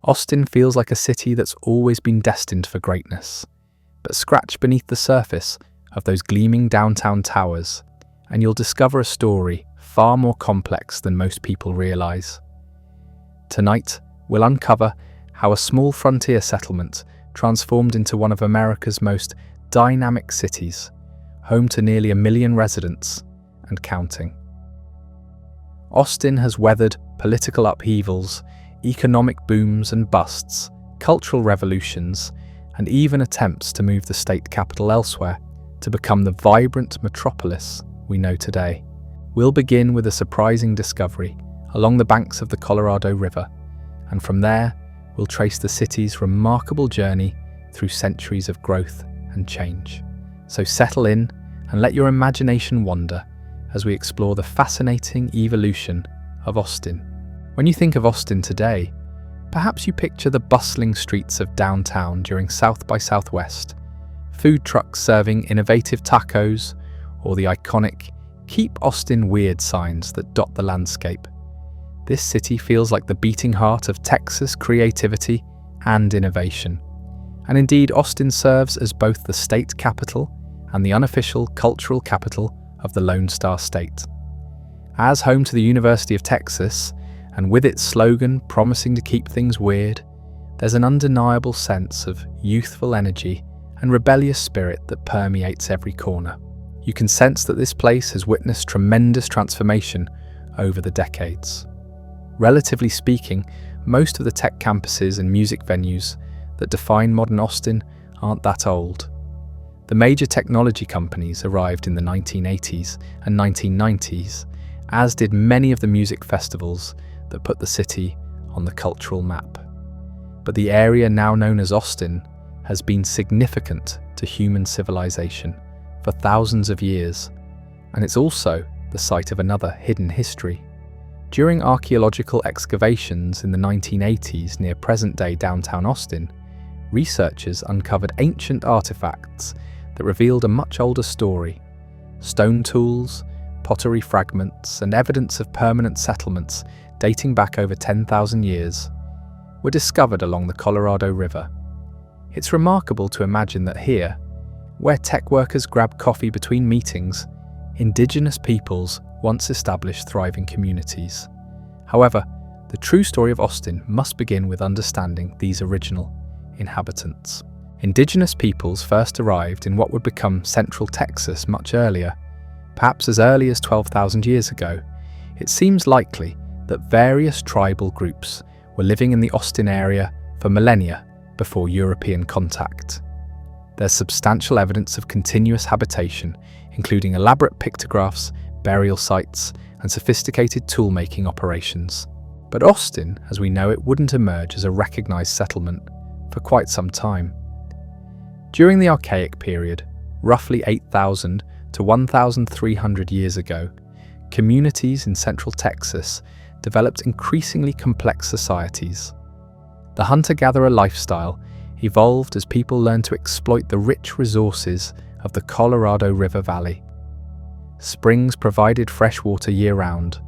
Austin feels like a city that's always been destined for greatness. But scratch beneath the surface of those gleaming downtown towers, and you'll discover a story far more complex than most people realize. Tonight, we'll uncover how a small frontier settlement transformed into one of America's most dynamic cities, home to nearly 1 million residents and counting. Austin has weathered political upheavals, economic booms and busts, cultural revolutions, and even attempts to move the state capital elsewhere to become the vibrant metropolis we know today. We'll begin with a surprising discovery along the banks of the Colorado River, and from there, we'll trace the city's remarkable journey through centuries of growth and change. So settle in and let your imagination wander as we explore the fascinating evolution of Austin. When you think of Austin today, perhaps you picture the bustling streets of downtown during South by Southwest, food trucks serving innovative tacos, or the iconic "Keep Austin Weird" signs that dot the landscape. This city feels like the beating heart of Texas creativity and innovation. And indeed, Austin serves as both the state capital and the unofficial cultural capital of the Lone Star State. As home to the University of Texas, and with its slogan promising to keep things weird, there's an undeniable sense of youthful energy and rebellious spirit that permeates every corner. You can sense that this place has witnessed tremendous transformation over the decades. Relatively speaking, most of the tech campuses and music venues that define modern Austin aren't that old. The major technology companies arrived in the 1980s and 1990s, as did many of the music festivals that put the city on the cultural map. But the area now known as Austin has been significant to human civilization for thousands of years, and it's also the site of another hidden history. During archaeological excavations in the 1980s near present-day downtown Austin, researchers uncovered ancient artifacts that revealed a much older story. Stone tools, pottery fragments, and evidence of permanent settlements dating back over 10,000 years were discovered along the Colorado River. It's remarkable to imagine that here, where tech workers grab coffee between meetings, indigenous peoples once established thriving communities. However, the true story of Austin must begin with understanding these original inhabitants. Indigenous peoples first arrived in what would become Central Texas much earlier, perhaps as early as 12,000 years ago. It seems likely that various tribal groups were living in the Austin area for millennia before European contact. There's substantial evidence of continuous habitation, including elaborate pictographs, burial sites, and sophisticated tool-making operations. But Austin, as we know it, wouldn't emerge as a recognized settlement for quite some time. During the Archaic period, roughly 8,000 to 1,300 years ago, communities in central Texas developed increasingly complex societies. The hunter-gatherer lifestyle evolved as people learned to exploit the rich resources of the Colorado River Valley. Springs provided fresh water year-round,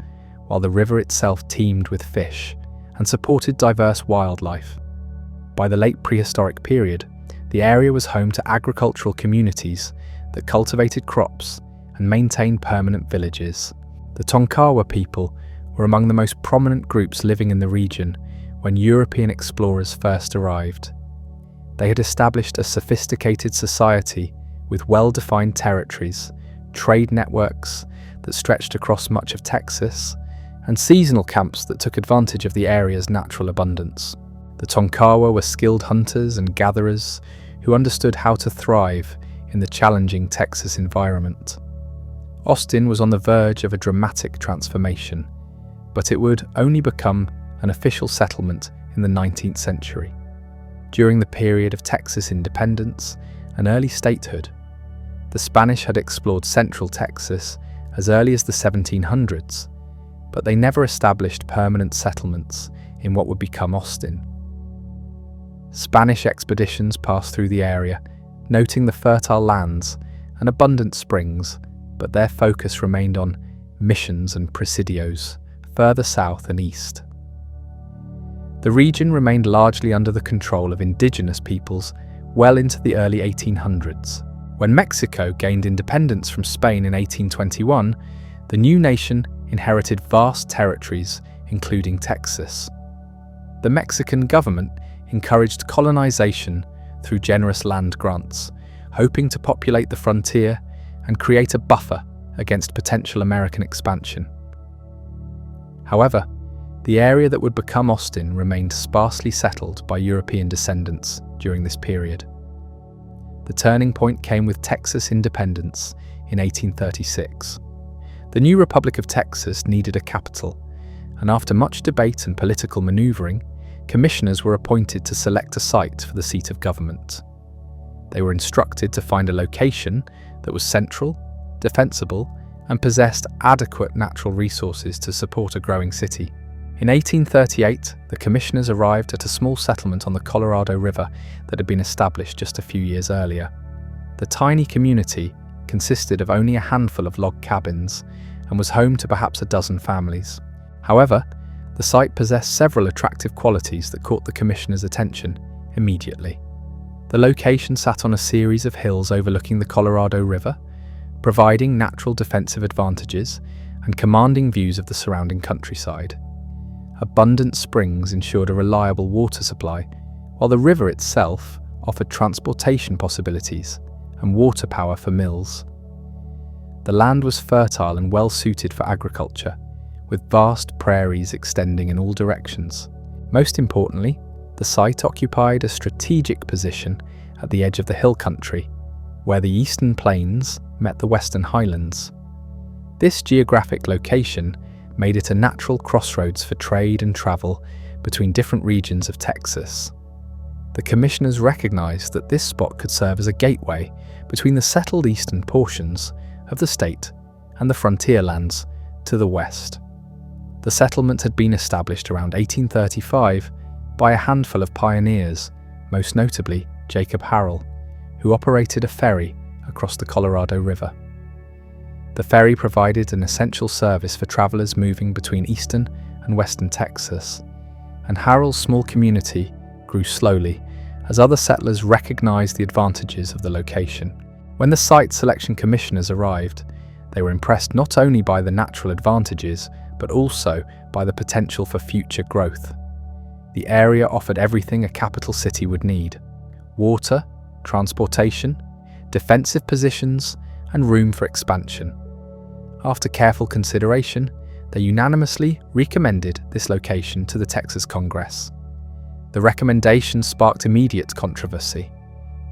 while the river itself teemed with fish and supported diverse wildlife. By the late prehistoric period, the area was home to agricultural communities that cultivated crops and maintained permanent villages. The Tonkawa people were among the most prominent groups living in the region when European explorers first arrived. They had established a sophisticated society with well-defined territories, trade networks that stretched across much of Texas, and seasonal camps that took advantage of the area's natural abundance. The Tonkawa were skilled hunters and gatherers who understood how to thrive in the challenging Texas environment. Austin was on the verge of a dramatic transformation, but it would only become an official settlement in the 19th century. During the period of Texas independence and early statehood, the Spanish had explored central Texas as early as the 1700s, but they never established permanent settlements in what would become Austin. Spanish expeditions passed through the area, noting the fertile lands and abundant springs, but their focus remained on missions and presidios further south and east. The region remained largely under the control of indigenous peoples well into the early 1800s. When Mexico gained independence from Spain in 1821, the new nation inherited vast territories, including Texas. The Mexican government encouraged colonization through generous land grants, hoping to populate the frontier and create a buffer against potential American expansion. However, the area that would become Austin remained sparsely settled by European descendants during this period. The turning point came with Texas independence in 1836. The new Republic of Texas needed a capital, and after much debate and political maneuvering, commissioners were appointed to select a site for the seat of government. They were instructed to find a location that was central, defensible, and possessed adequate natural resources to support a growing city. In 1838, the commissioners arrived at a small settlement on the Colorado River that had been established just a few years earlier. The tiny community consisted of only a handful of log cabins and was home to perhaps a dozen families. However, the site possessed several attractive qualities that caught the commissioners' attention immediately. The location sat on a series of hills overlooking the Colorado River, providing natural defensive advantages and commanding views of the surrounding countryside. Abundant springs ensured a reliable water supply, while the river itself offered transportation possibilities and water power for mills. The land was fertile and well suited for agriculture, with vast prairies extending in all directions. Most importantly, the site occupied a strategic position at the edge of the hill country, where the eastern plains met the western highlands. This geographic location made it a natural crossroads for trade and travel between different regions of Texas. The commissioners recognized that this spot could serve as a gateway between the settled eastern portions of the state and the frontier lands to the west. The settlement had been established around 1835 by a handful of pioneers, most notably Jacob Harrell, who operated a ferry across the Colorado River. The ferry provided an essential service for travelers moving between eastern and western Texas, and Harrell's small community grew slowly as other settlers recognized the advantages of the location. When the site selection commissioners arrived, they were impressed not only by the natural advantages, but also by the potential for future growth. The area offered everything a capital city would need: water, transportation, defensive positions, and room for expansion. After careful consideration, they unanimously recommended this location to the Texas Congress. The recommendation sparked immediate controversy.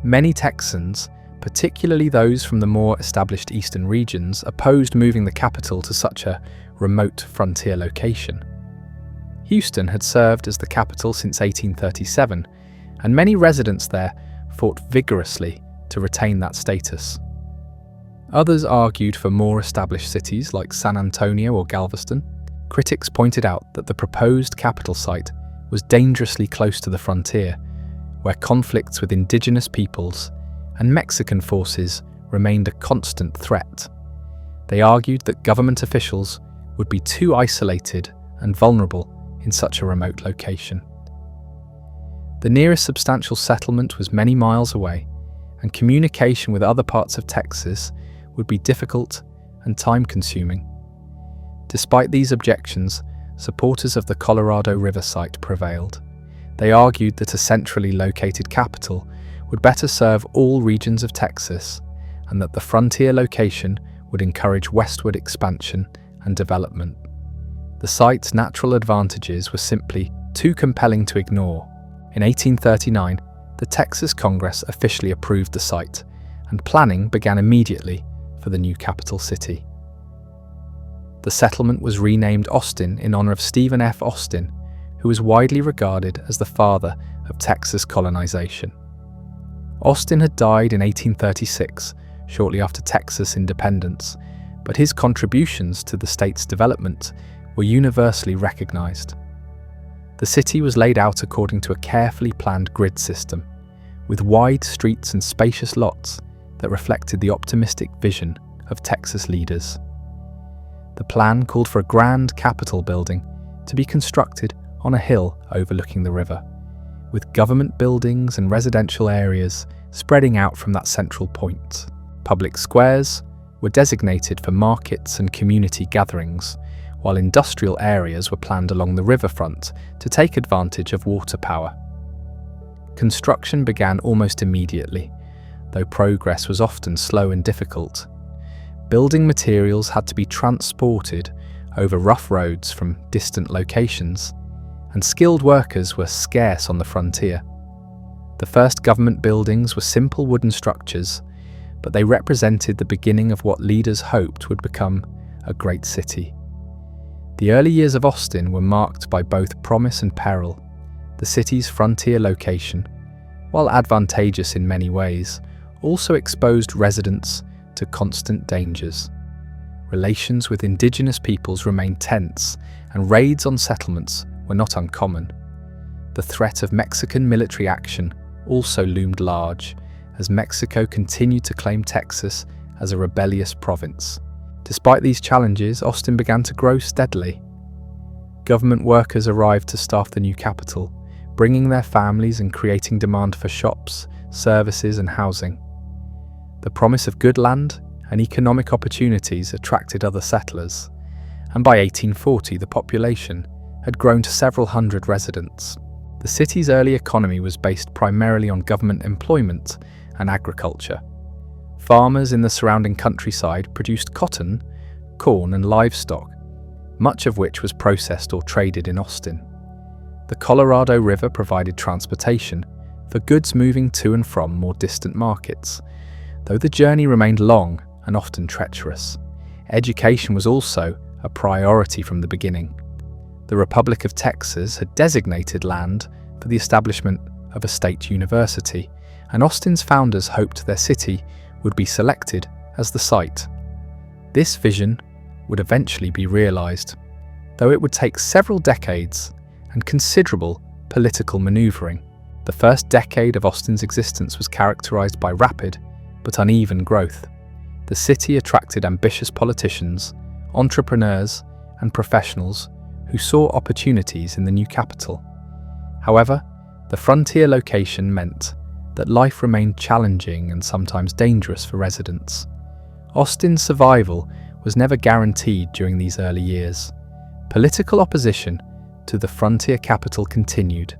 Many Texans, particularly those from the more established eastern regions, opposed moving the capital to such a remote frontier location. Houston had served as the capital since 1837, and many residents there fought vigorously to retain that status. Others argued for more established cities like San Antonio or Galveston. Critics pointed out that the proposed capital site was dangerously close to the frontier, where conflicts with indigenous peoples and Mexican forces remained a constant threat. They argued that government officials would be too isolated and vulnerable in such a remote location. The nearest substantial settlement was many miles away, and communication with other parts of Texas would be difficult and time-consuming. Despite these objections, supporters of the Colorado River site prevailed. They argued that a centrally located capital would better serve all regions of Texas, and that the frontier location would encourage westward expansion and development. The site's natural advantages were simply too compelling to ignore. In 1839, the Texas Congress officially approved the site, and planning began immediately for the new capital city. The settlement was renamed Austin in honor of Stephen F. Austin, who was widely regarded as the father of Texas colonization. Austin had died in 1836, shortly after Texas independence, but his contributions to the state's development were universally recognized. The city was laid out according to a carefully planned grid system, with wide streets and spacious lots that reflected the optimistic vision of Texas leaders. The plan called for a grand Capitol building to be constructed on a hill overlooking the river, with government buildings and residential areas spreading out from that central point. Public squares were designated for markets and community gatherings, while industrial areas were planned along the riverfront to take advantage of water power. Construction began almost immediately, though progress was often slow and difficult. Building materials had to be transported over rough roads from distant locations, and skilled workers were scarce on the frontier. The first government buildings were simple wooden structures, but they represented the beginning of what leaders hoped would become a great city. The early years of Austin were marked by both promise and peril. The city's frontier location, while advantageous in many ways, also exposed residents to constant dangers. Relations with indigenous peoples remained tense, and raids on settlements were not uncommon. The threat of Mexican military action also loomed large, as Mexico continued to claim Texas as a rebellious province. Despite these challenges, Austin began to grow steadily. Government workers arrived to staff the new capital, bringing their families and creating demand for shops, services, and housing. The promise of good land and economic opportunities attracted other settlers, and by 1840 the population had grown to several hundred residents. The city's early economy was based primarily on government employment and agriculture. Farmers in the surrounding countryside produced cotton, corn, and livestock, much of which was processed or traded in Austin. The Colorado River provided transportation for goods moving to and from more distant markets, though the journey remained long and often treacherous. Education was also a priority from the beginning. The Republic of Texas had designated land for the establishment of a state university, and Austin's founders hoped their city would be selected as the site. This vision would eventually be realized, though it would take several decades and considerable political maneuvering. The first decade of Austin's existence was characterized by rapid but uneven growth. The city attracted ambitious politicians, entrepreneurs, and professionals who saw opportunities in the new capital. However, the frontier location meant that life remained challenging and sometimes dangerous for residents. Austin's survival was never guaranteed during these early years. Political opposition to the frontier capital continued,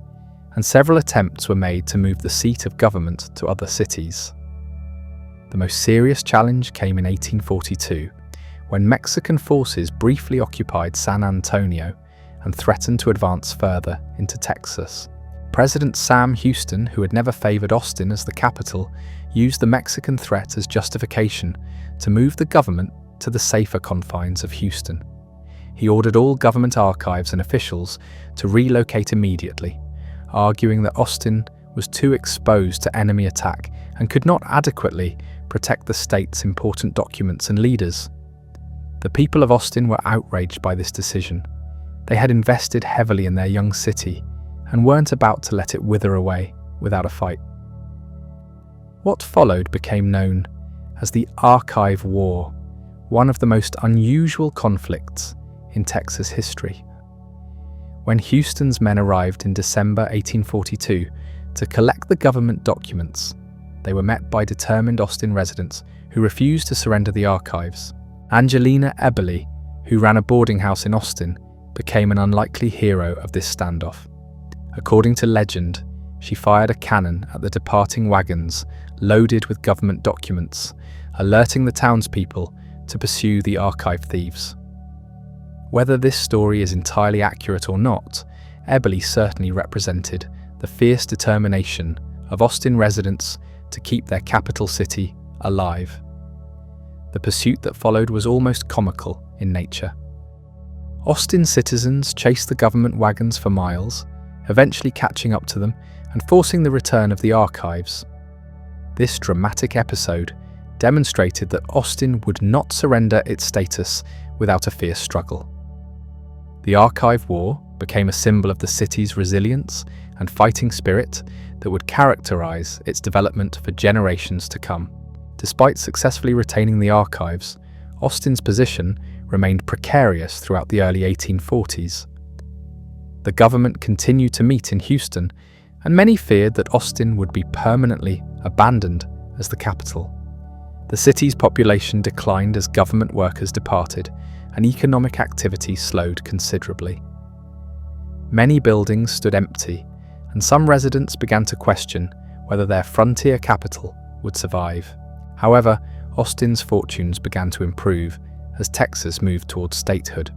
and several attempts were made to move the seat of government to other cities. The most serious challenge came in 1842, when Mexican forces briefly occupied San Antonio and threatened to advance further into Texas. President Sam Houston, who had never favored Austin as the capital, used the Mexican threat as justification to move the government to the safer confines of Houston. He ordered all government archives and officials to relocate immediately, arguing that Austin was too exposed to enemy attack and could not adequately protect the state's important documents and leaders. The people of Austin were outraged by this decision. They had invested heavily in their young city and weren't about to let it wither away without a fight. What followed became known as the Archive War, one of the most unusual conflicts in Texas history. When Houston's men arrived in December 1842 to collect the government documents, they were met by determined Austin residents who refused to surrender the archives. Angelina Eberly, who ran a boarding house in Austin, became an unlikely hero of this standoff. According to legend, she fired a cannon at the departing wagons loaded with government documents, alerting the townspeople to pursue the archive thieves. Whether this story is entirely accurate or not, Eberly certainly represented the fierce determination of Austin residents to keep their capital city alive. The pursuit that followed was almost comical in nature. Austin citizens chased the government wagons for miles, eventually catching up to them and forcing the return of the archives. This dramatic episode demonstrated that Austin would not surrender its status without a fierce struggle. The Archive War became a symbol of the city's resilience and fighting spirit that would characterize its development for generations to come. Despite successfully retaining the archives, Austin's position remained precarious throughout the early 1840s. The government continued to meet in Houston, and many feared that Austin would be permanently abandoned as the capital. The city's population declined as government workers departed, and economic activity slowed considerably. Many buildings stood empty, and some residents began to question whether their frontier capital would survive. However, Austin's fortunes began to improve as Texas moved towards statehood.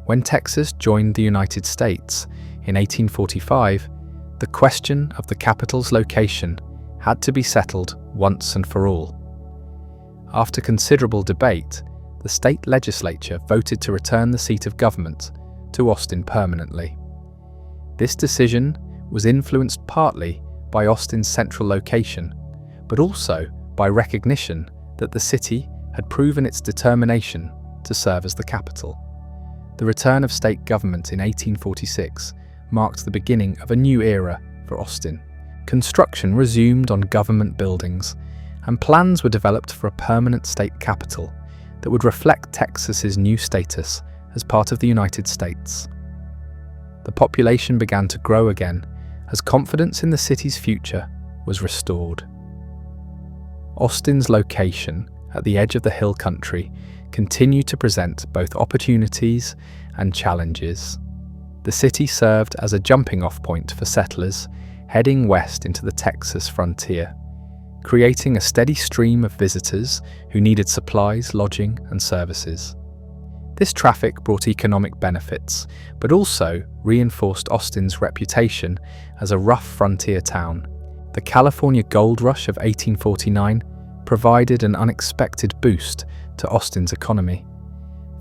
When Texas joined the United States in 1845, the question of the capital's location had to be settled once and for all. After considerable debate, the state legislature voted to return the seat of government to Austin permanently. This decision was influenced partly by Austin's central location, but also by recognition that the city had proven its determination to serve as the capital. The return of state government in 1846 marked the beginning of a new era for Austin. Construction resumed on government buildings, and plans were developed for a permanent state capital that would reflect Texas's new status as part of the United States. The population began to grow again as confidence in the city's future was restored. Austin's location at the edge of the hill country continued to present both opportunities and challenges. The city served as a jumping-off point for settlers heading west into the Texas frontier, creating a steady stream of visitors who needed supplies, lodging, and services. This traffic brought economic benefits, but also reinforced Austin's reputation as a rough frontier town. The California gold rush of 1849 provided an unexpected boost to Austin's economy.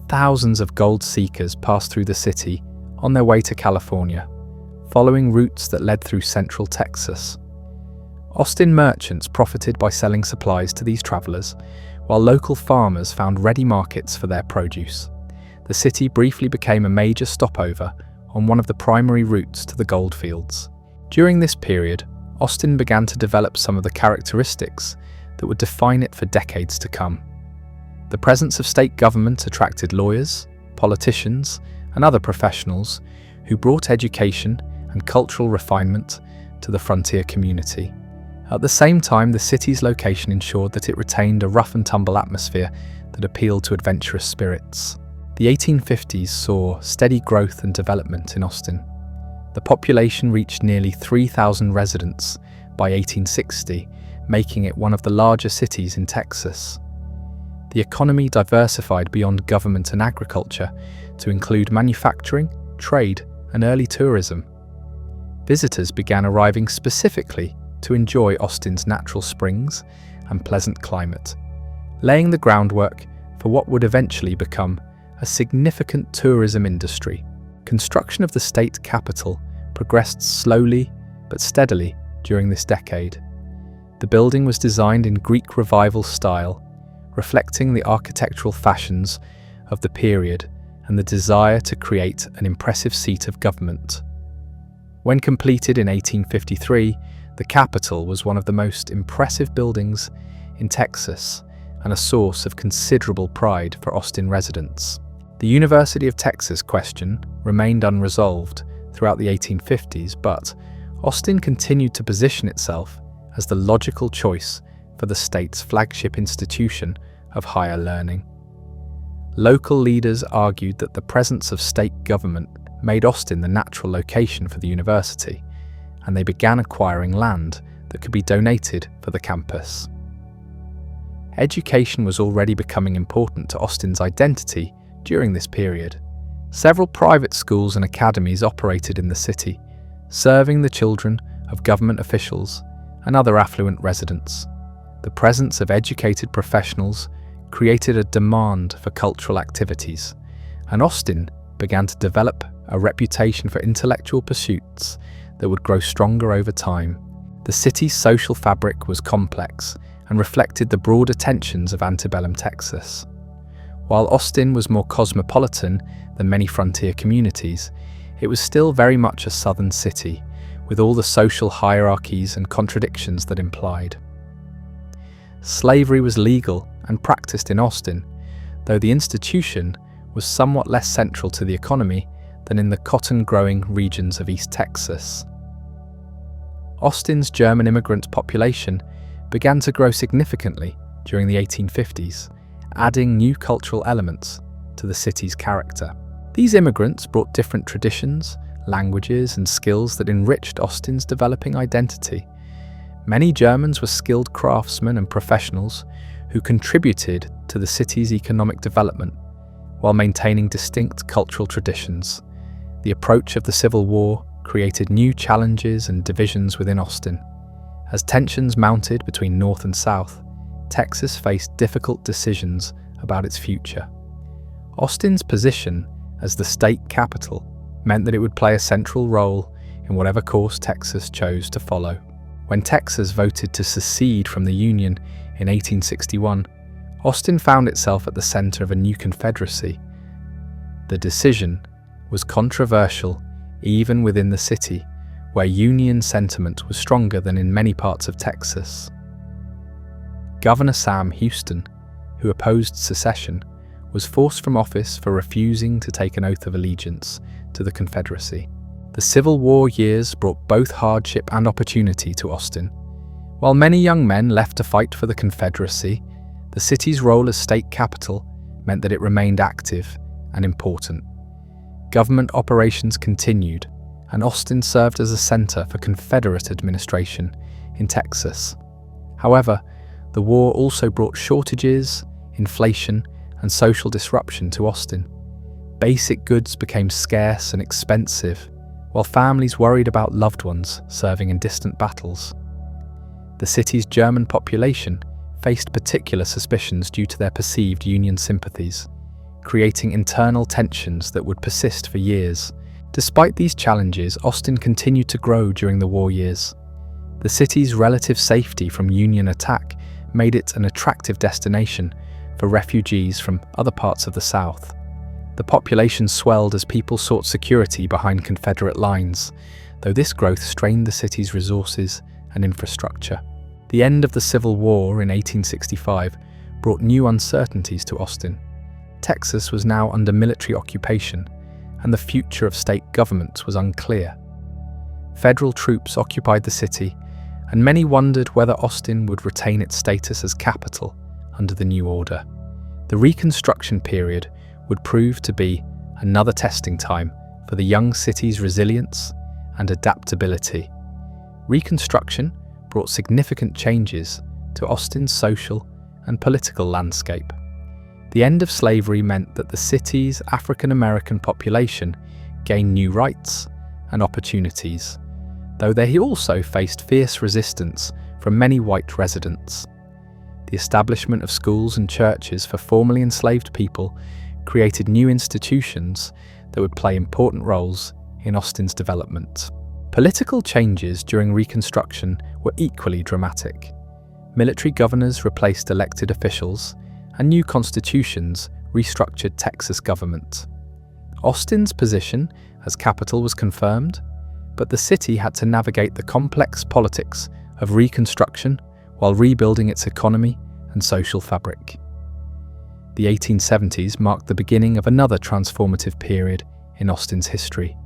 Thousands of gold seekers passed through the city on their way to California, following routes that led through central Texas. Austin merchants profited by selling supplies to these travelers, while local farmers found ready markets for their produce. The city briefly became a major stopover on one of the primary routes to the gold fields. During this period, Austin began to develop some of the characteristics that would define it for decades to come. The presence of state government attracted lawyers, politicians, and other professionals who brought education and cultural refinement to the frontier community. At the same time, the city's location ensured that it retained a rough-and-tumble atmosphere that appealed to adventurous spirits. The 1850s saw steady growth and development in Austin. The population reached nearly 3,000 residents by 1860, making it one of the larger cities in Texas. The economy diversified beyond government and agriculture to include manufacturing, trade, and early tourism. Visitors began arriving specifically to enjoy Austin's natural springs and pleasant climate, laying the groundwork for what would eventually become a significant tourism industry. Construction of the state capital progressed slowly but steadily during this decade. The building was designed in Greek Revival style, reflecting the architectural fashions of the period and the desire to create an impressive seat of government. When completed in 1853, the Capitol was one of the most impressive buildings in Texas and a source of considerable pride for Austin residents. The University of Texas question remained unresolved throughout the 1850s, but Austin continued to position itself as the logical choice for the state's flagship institution of higher learning. Local leaders argued that the presence of state government made Austin the natural location for the university, and they began acquiring land that could be donated for the campus. Education was already becoming important to Austin's identity during this period. Several private schools and academies operated in the city, serving the children of government officials and other affluent residents. The presence of educated professionals created a demand for cultural activities, and Austin began to develop a reputation for intellectual pursuits that would grow stronger over time. The city's social fabric was complex and reflected the broader tensions of antebellum Texas. While Austin was more cosmopolitan than many frontier communities, it was still very much a southern city, with all the social hierarchies and contradictions that implied. Slavery was legal and practiced in Austin, though the institution was somewhat less central to the economy than in the cotton-growing regions of East Texas. Austin's German immigrant population began to grow significantly during the 1850s, adding new cultural elements to the city's character. These immigrants brought different traditions, languages, and skills that enriched Austin's developing identity. Many Germans were skilled craftsmen and professionals who contributed to the city's economic development while maintaining distinct cultural traditions. The approach of the Civil War created new challenges and divisions within Austin. As tensions mounted between North and South, Texas faced difficult decisions about its future. Austin's position as the state capital meant that it would play a central role in whatever course Texas chose to follow. When Texas voted to secede from the Union in 1861, Austin found itself at the center of a new confederacy. The decision was controversial even within the city, where Union sentiment was stronger than in many parts of Texas. Governor Sam Houston, who opposed secession, was forced from office for refusing to take an oath of allegiance to the Confederacy. The Civil War years brought both hardship and opportunity to Austin. While many young men left to fight for the Confederacy, the city's role as state capital meant that it remained active and important. Government operations continued, and Austin served as a center for Confederate administration in Texas. However, the war also brought shortages, inflation, and social disruption to Austin. Basic goods became scarce and expensive, while families worried about loved ones serving in distant battles. The city's German population faced particular suspicions due to their perceived Union sympathies, creating internal tensions that would persist for years. Despite these challenges, Austin continued to grow during the war years. The city's relative safety from Union attack made it an attractive destination for refugees from other parts of the South. The population swelled as people sought security behind Confederate lines, though this growth strained the city's resources and infrastructure. The end of the Civil War in 1865 brought new uncertainties to Austin. Texas was now under military occupation, and the future of state government was unclear. Federal troops occupied the city, and many wondered whether Austin would retain its status as capital under the new order. The Reconstruction period would prove to be another testing time for the young city's resilience and adaptability. Reconstruction brought significant changes to Austin's social and political landscape. The end of slavery meant that the city's African American population gained new rights and opportunities, though they also faced fierce resistance from many white residents. The establishment of schools and churches for formerly enslaved people created new institutions that would play important roles in Austin's development. Political changes during Reconstruction were equally dramatic. Military governors replaced elected officials, and new constitutions restructured Texas government. Austin's position as capital was confirmed, but the city had to navigate the complex politics of Reconstruction while rebuilding its economy and social fabric. The 1870s marked the beginning of another transformative period in Austin's history.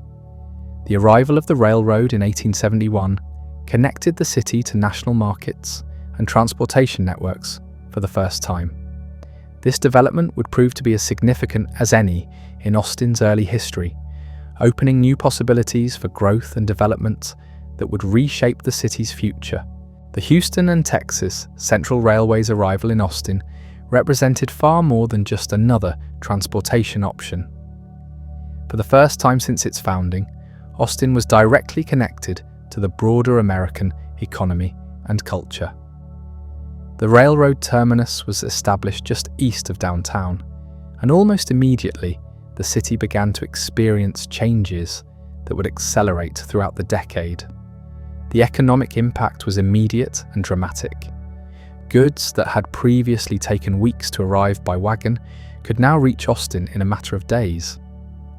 The arrival of the railroad in 1871 connected the city to national markets and transportation networks for the first time. This development would prove to be as significant as any in Austin's early history, opening new possibilities for growth and development that would reshape the city's future. The Houston and Texas Central Railway's arrival in Austin represented far more than just another transportation option. For the first time since its founding, Austin was directly connected to the broader American economy and culture. The railroad terminus was established just east of downtown, and almost immediately the city began to experience changes that would accelerate throughout the decade. The economic impact was immediate and dramatic. Goods that had previously taken weeks to arrive by wagon could now reach Austin in a matter of days.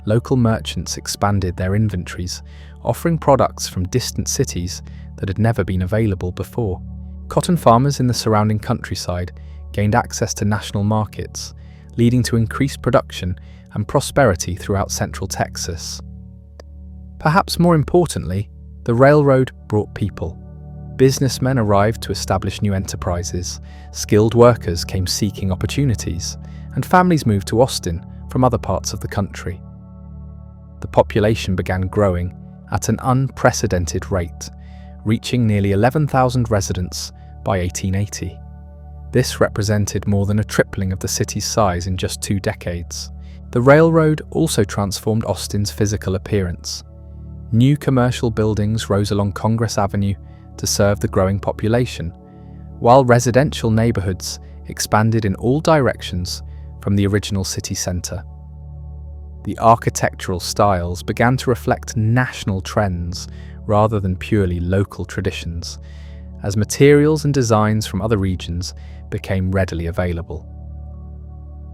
Local merchants expanded their inventories, offering products from distant cities that had never been available before. Cotton farmers in the surrounding countryside gained access to national markets, leading to increased production and prosperity throughout central Texas. Perhaps more importantly, the railroad brought people. Businessmen arrived to establish new enterprises, skilled workers came seeking opportunities, and families moved to Austin from other parts of the country. The population began growing at an unprecedented rate, reaching nearly 11,000 residents by 1880. This represented more than a tripling of the city's size in just 2 decades. The railroad also transformed Austin's physical appearance. New commercial buildings rose along Congress Avenue to serve the growing population, while residential neighborhoods expanded in all directions from the original city center. The architectural styles began to reflect national trends rather than purely local traditions, as materials and designs from other regions became readily available.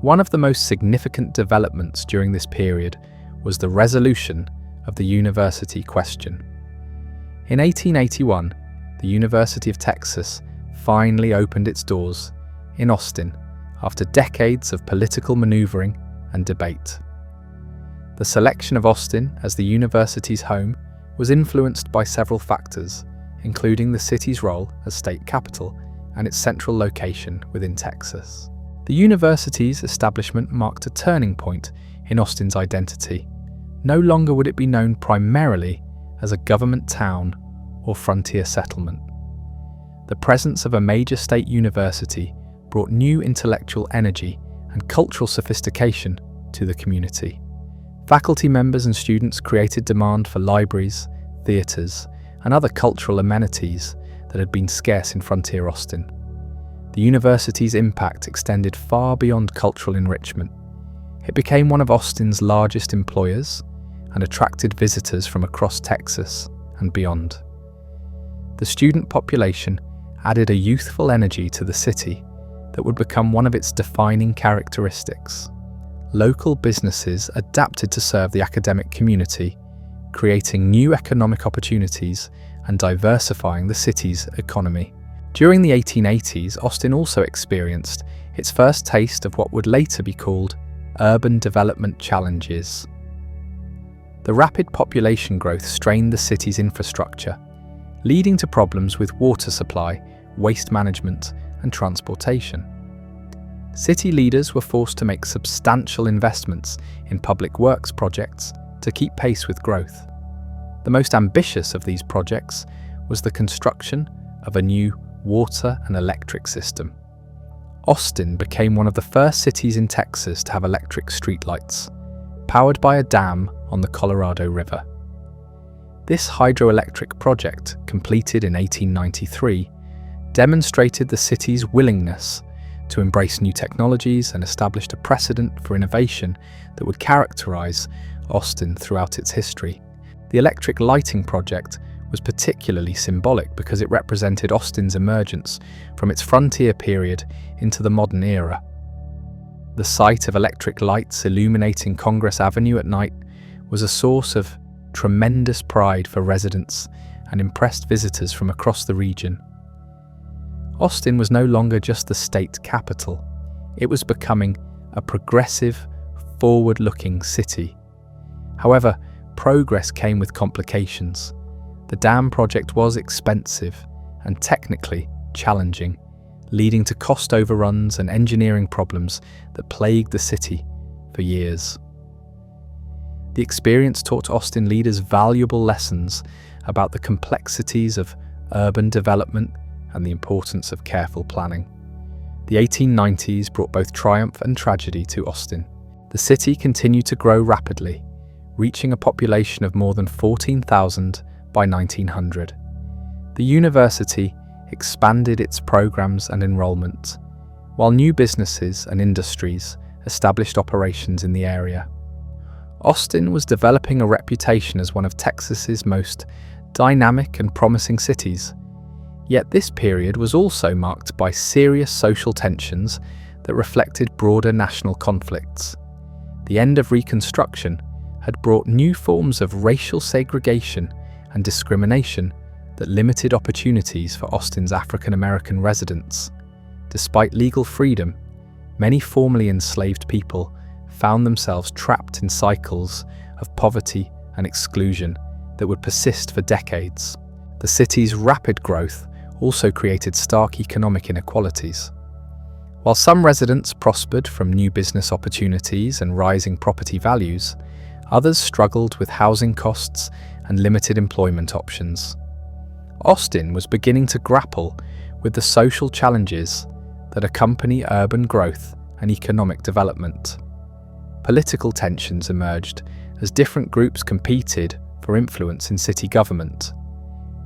One of the most significant developments during this period was the resolution of the university question. In 1881, the University of Texas finally opened its doors in Austin after decades of political maneuvering and debate. The selection of Austin as the university's home was influenced by several factors, including the city's role as state capital and its central location within Texas. The university's establishment marked a turning point in Austin's identity. No longer would it be known primarily as a government town or frontier settlement. The presence of a major state university brought new intellectual energy and cultural sophistication to the community. Faculty members and students created demand for libraries, theatres, and other cultural amenities that had been scarce in frontier Austin. The university's impact extended far beyond cultural enrichment. It became one of Austin's largest employers and attracted visitors from across Texas and beyond. The student population added a youthful energy to the city that would become one of its defining characteristics. Local businesses adapted to serve the academic community, creating new economic opportunities and diversifying the city's economy. During the 1880s, Austin also experienced its first taste of what would later be called urban development challenges. The rapid population growth strained the city's infrastructure, leading to problems with water supply, waste management, and transportation. City leaders were forced to make substantial investments in public works projects to keep pace with growth. The most ambitious of these projects was the construction of a new water and electric system. Austin became one of the first cities in Texas to have electric streetlights, powered by a dam on the Colorado River. This hydroelectric project, completed in 1893, demonstrated the city's willingness to embrace new technologies and established a precedent for innovation that would characterize Austin throughout its history. The electric lighting project was particularly symbolic because it represented Austin's emergence from its frontier period into the modern era. The sight of electric lights illuminating Congress Avenue at night was a source of tremendous pride for residents and impressed visitors from across the region. Austin was no longer just the state capital. It was becoming a progressive, forward-looking city. However, progress came with complications. The dam project was expensive and technically challenging, leading to cost overruns and engineering problems that plagued the city for years. The experience taught Austin leaders valuable lessons about the complexities of urban development and the importance of careful planning. The 1890s brought both triumph and tragedy to Austin. The city continued to grow rapidly, reaching a population of more than 14,000 by 1900. The university expanded its programs and enrollment, while new businesses and industries established operations in the area. Austin was developing a reputation as one of Texas's most dynamic and promising cities. Yet this period was also marked by serious social tensions that reflected broader national conflicts. The end of Reconstruction had brought new forms of racial segregation and discrimination that limited opportunities for Austin's African American residents. Despite legal freedom, many formerly enslaved people found themselves trapped in cycles of poverty and exclusion that would persist for decades. The city's rapid growth also created stark economic inequalities. While some residents prospered from new business opportunities and rising property values, others struggled with housing costs and limited employment options. Austin was beginning to grapple with the social challenges that accompany urban growth and economic development. Political tensions emerged as different groups competed for influence in city government.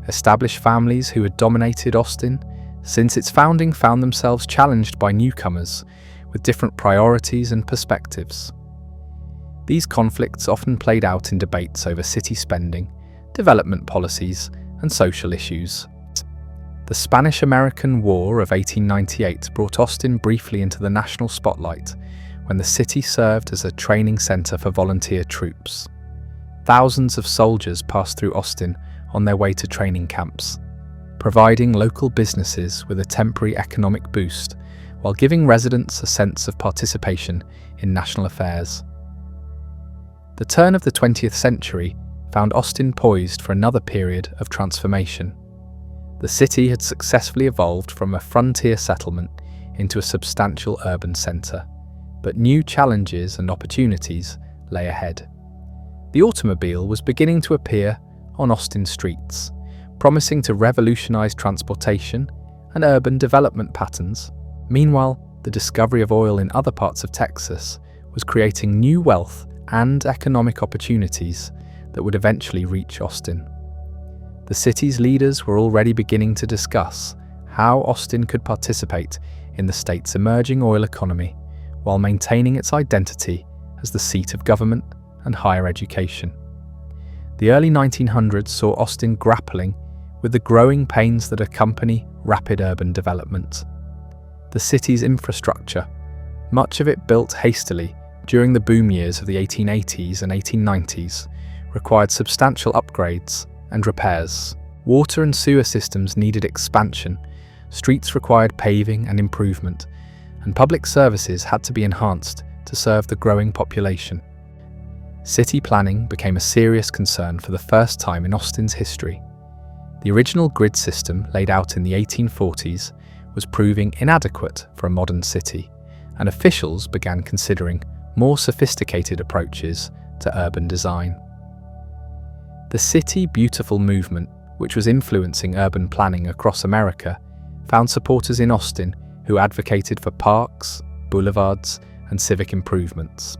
Established families who had dominated Austin since its founding found themselves challenged by newcomers with different priorities and perspectives. These conflicts often played out in debates over city spending, development policies, and social issues. The Spanish-American War of 1898 brought Austin briefly into the national spotlight when the city served as a training center for volunteer troops. Thousands of soldiers passed through Austin on their way to training camps, providing local businesses with a temporary economic boost while giving residents a sense of participation in national affairs. The turn of the 20th century found Austin poised for another period of transformation. The city had successfully evolved from a frontier settlement into a substantial urban centre, but new challenges and opportunities lay ahead. The automobile was beginning to appear on Austin streets, promising to revolutionise transportation and urban development patterns. Meanwhile, the discovery of oil in other parts of Texas was creating new wealth and economic opportunities that would eventually reach Austin. The city's leaders were already beginning to discuss how Austin could participate in the state's emerging oil economy while maintaining its identity as the seat of government and higher education. The early 1900s saw Austin grappling with the growing pains that accompany rapid urban development. The city's infrastructure, much of it built hastily during the boom years of the 1880s and 1890s, required substantial upgrades and repairs. Water and sewer systems needed expansion, streets required paving and improvement, and public services had to be enhanced to serve the growing population. City planning became a serious concern for the first time in Austin's history. The original grid system laid out in the 1840s was proving inadequate for a modern city, and officials began considering more sophisticated approaches to urban design. The City Beautiful movement, which was influencing urban planning across America, found supporters in Austin who advocated for parks, boulevards, and civic improvements.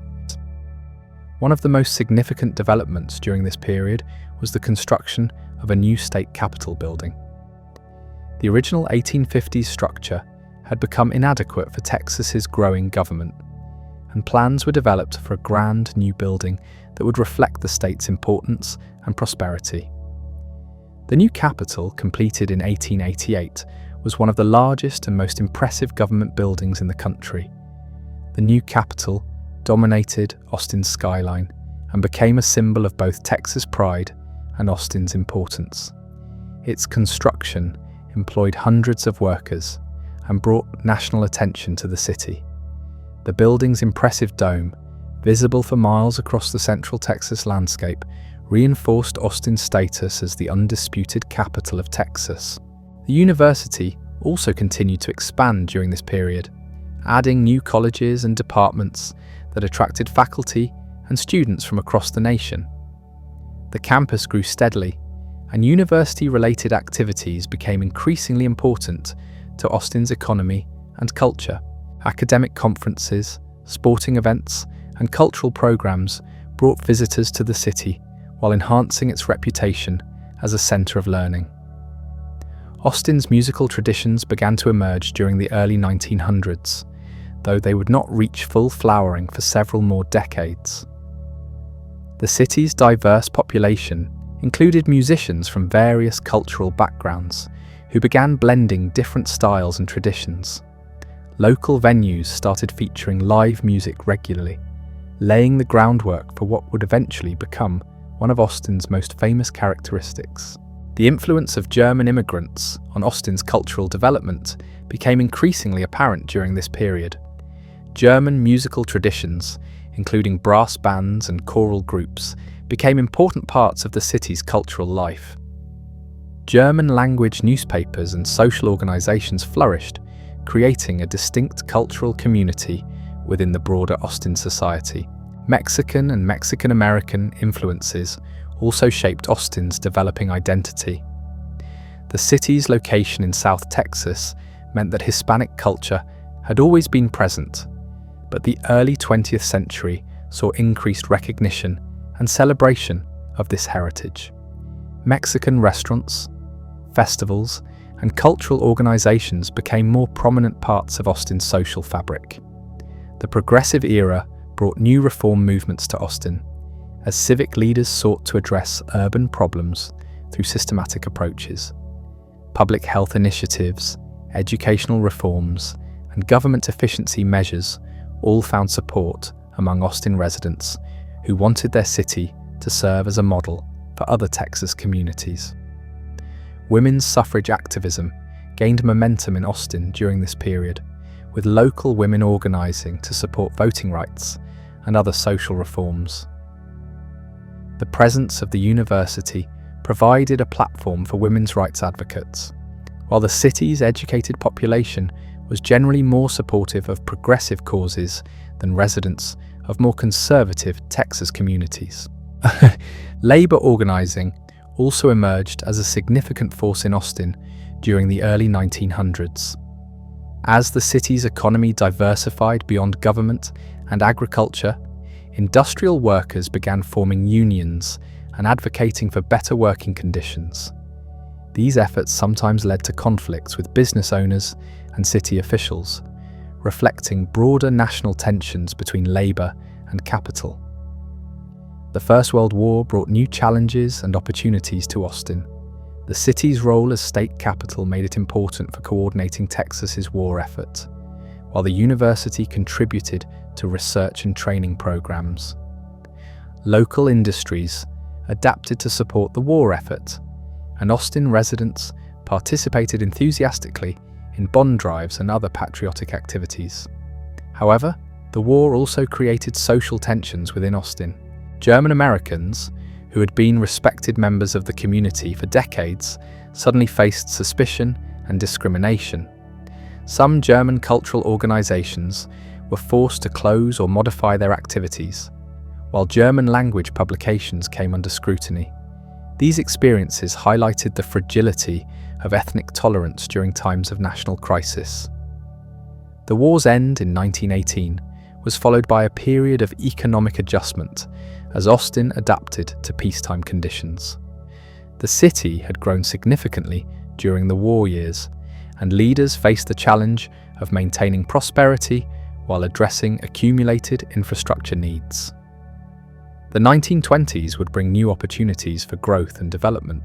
One of the most significant developments during this period was the construction of a new state capitol building. The original 1850s structure had become inadequate for Texas's growing government, and plans were developed for a grand new building that would reflect the state's importance and prosperity. The new capitol, completed in 1888, was one of the largest and most impressive government buildings in the country. The new capitol dominated Austin's skyline and became a symbol of both Texas pride and Austin's importance. Its construction employed hundreds of workers and brought national attention to the city. The building's impressive dome, visible for miles across the central Texas landscape, reinforced Austin's status as the undisputed capital of Texas. The university also continued to expand during this period, adding new colleges and departments that attracted faculty and students from across the nation. The campus grew steadily, and university-related activities became increasingly important to Austin's economy and culture. Academic conferences, sporting events, and cultural programs brought visitors to the city while enhancing its reputation as a center of learning. Austin's musical traditions began to emerge during the early 1900s, though they would not reach full flowering for several more decades. The city's diverse population included musicians from various cultural backgrounds who began blending different styles and traditions. Local venues started featuring live music regularly, laying the groundwork for what would eventually become one of Austin's most famous characteristics. The influence of German immigrants on Austin's cultural development became increasingly apparent during this period. German musical traditions, including brass bands and choral groups, became important parts of the city's cultural life. German-language newspapers and social organizations flourished, creating a distinct cultural community within the broader Austin society. Mexican and Mexican-American influences also shaped Austin's developing identity. The city's location in South Texas meant that Hispanic culture had always been present, but the early 20th century saw increased recognition and celebration of this heritage. Mexican restaurants, festivals, and cultural organizations became more prominent parts of Austin's social fabric. The Progressive era brought new reform movements to Austin, as civic leaders sought to address urban problems through systematic approaches. Public health initiatives, educational reforms, and government efficiency measures all found support among Austin residents who wanted their city to serve as a model for other Texas communities. Women's suffrage activism gained momentum in Austin during this period, with local women organizing to support voting rights and other social reforms. The presence of the university provided a platform for women's rights advocates, while the city's educated population was generally more supportive of progressive causes than residents of more conservative Texas communities. Labor organizing also emerged as a significant force in Austin during the early 1900s. As the city's economy diversified beyond government and agriculture, industrial workers began forming unions and advocating for better working conditions. These efforts sometimes led to conflicts with business owners and city officials, reflecting broader national tensions between labor and capital. The First World War brought new challenges and opportunities to Austin. The city's role as state capital made it important for coordinating Texas's war effort, while the university contributed to research and training programs. Local industries adapted to support the war effort, and Austin residents participated enthusiastically in bond drives and other patriotic activities. However, the war also created social tensions within Austin. German Americans, who had been respected members of the community for decades, suddenly faced suspicion and discrimination. Some German cultural organizations were forced to close or modify their activities, while German language publications came under scrutiny. These experiences highlighted the fragility of ethnic tolerance during times of national crisis. The war's end in 1918 was followed by a period of economic adjustment as Austin adapted to peacetime conditions. The city had grown significantly during the war years, and leaders faced the challenge of maintaining prosperity while addressing accumulated infrastructure needs. The 1920s would bring new opportunities for growth and development,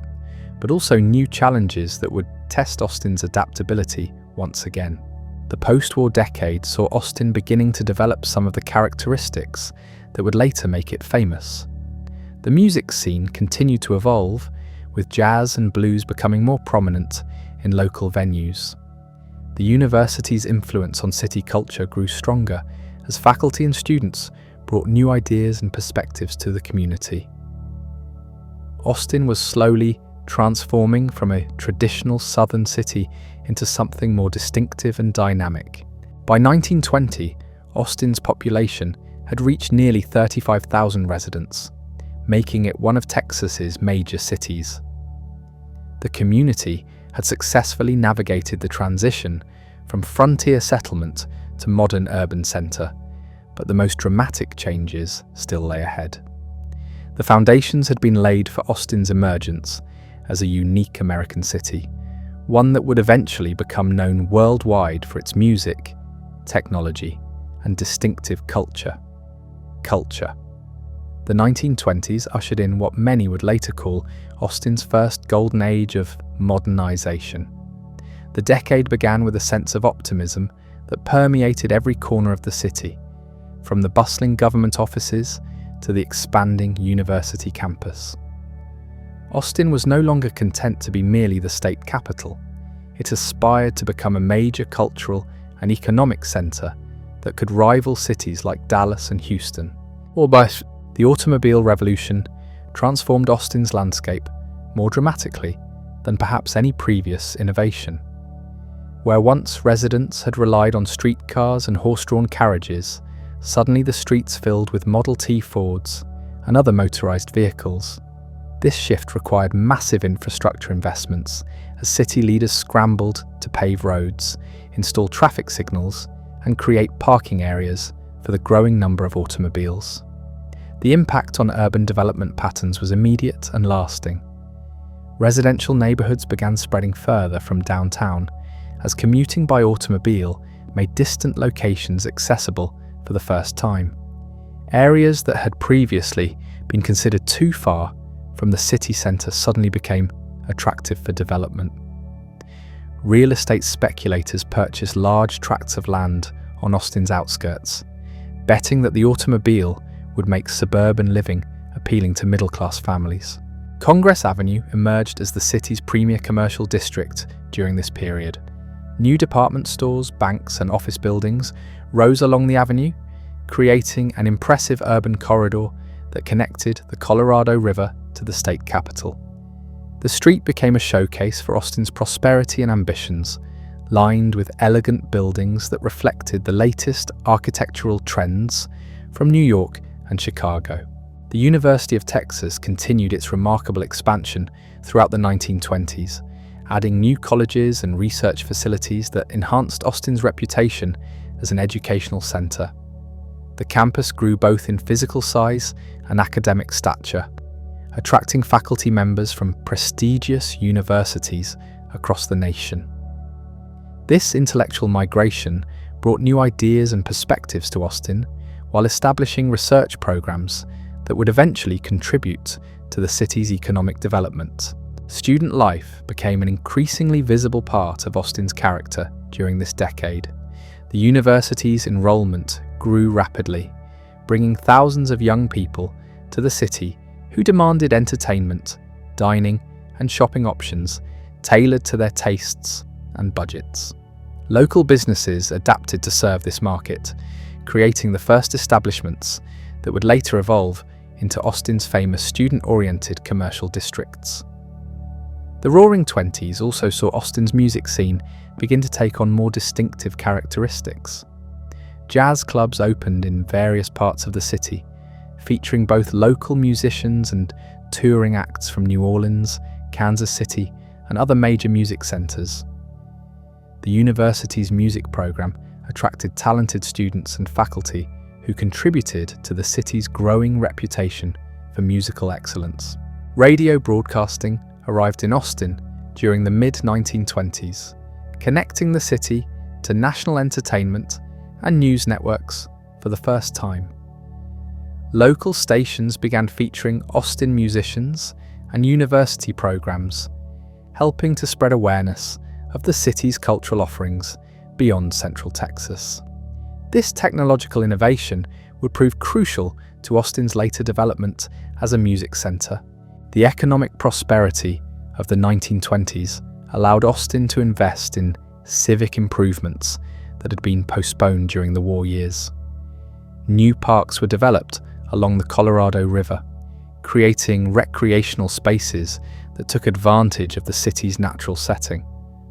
but also new challenges that would test Austin's adaptability once again. The post-war decade saw Austin beginning to develop some of the characteristics that would later make it famous. The music scene continued to evolve, with jazz and blues becoming more prominent in local venues. The university's influence on city culture grew stronger as faculty and students brought new ideas and perspectives to the community. Austin was slowly transforming from a traditional southern city into something more distinctive and dynamic. By 1920, Austin's population had reached nearly 35,000 residents, making it one of Texas's major cities. The community had successfully navigated the transition from frontier settlement to modern urban center, but the most dramatic changes still lay ahead. The foundations had been laid for Austin's emergence as a unique American city, one that would eventually become known worldwide for its music, technology, and distinctive culture. The 1920s ushered in what many would later call Austin's first golden age of modernization. The decade began with a sense of optimism that permeated every corner of the city, from the bustling government offices to the expanding university campus. Austin was no longer content to be merely the state capital. It aspired to become a major cultural and economic center that could rival cities like Dallas and Houston. The automobile revolution transformed Austin's landscape more dramatically than perhaps any previous innovation. Where once residents had relied on streetcars and horse-drawn carriages, suddenly the streets filled with Model T Fords and other motorised vehicles. This shift required massive infrastructure investments as city leaders scrambled to pave roads, install traffic signals, and create parking areas for the growing number of automobiles. The impact on urban development patterns was immediate and lasting. Residential neighbourhoods began spreading further from downtown, as commuting by automobile made distant locations accessible for the first time. Areas that had previously been considered too far from the city centre suddenly became attractive for development. Real estate speculators purchased large tracts of land on Austin's outskirts, betting that the automobile would make suburban living appealing to middle-class families. Congress Avenue emerged as the city's premier commercial district during this period. New department stores, banks, and office buildings rose along the avenue, creating an impressive urban corridor that connected the Colorado River to the state capital. The street became a showcase for Austin's prosperity and ambitions, lined with elegant buildings that reflected the latest architectural trends from New York and Chicago. The University of Texas continued its remarkable expansion throughout the 1920s, adding new colleges and research facilities that enhanced Austin's reputation as an educational center. The campus grew both in physical size and academic stature, attracting faculty members from prestigious universities across the nation. This intellectual migration brought new ideas and perspectives to Austin, while establishing research programs that would eventually contribute to the city's economic development. Student life became an increasingly visible part of Austin's character during this decade. The university's enrollment grew rapidly, bringing thousands of young people to the city who demanded entertainment, dining, and shopping options tailored to their tastes and budgets. Local businesses adapted to serve this market, creating the first establishments that would later evolve into Austin's famous student-oriented commercial districts. The Roaring Twenties also saw Austin's music scene begin to take on more distinctive characteristics. Jazz clubs opened in various parts of the city, featuring both local musicians and touring acts from New Orleans, Kansas City, and other major music centers. The university's music program attracted talented students and faculty who contributed to the city's growing reputation for musical excellence. Radio broadcasting arrived in Austin during the mid-1920s, connecting the city to national entertainment and news networks for the first time. Local stations began featuring Austin musicians and university programs, helping to spread awareness of the city's cultural offerings beyond Central Texas. This technological innovation would prove crucial to Austin's later development as a music center. The economic prosperity of the 1920s allowed Austin to invest in civic improvements that had been postponed during the war years. New parks were developed along the Colorado River, creating recreational spaces that took advantage of the city's natural setting.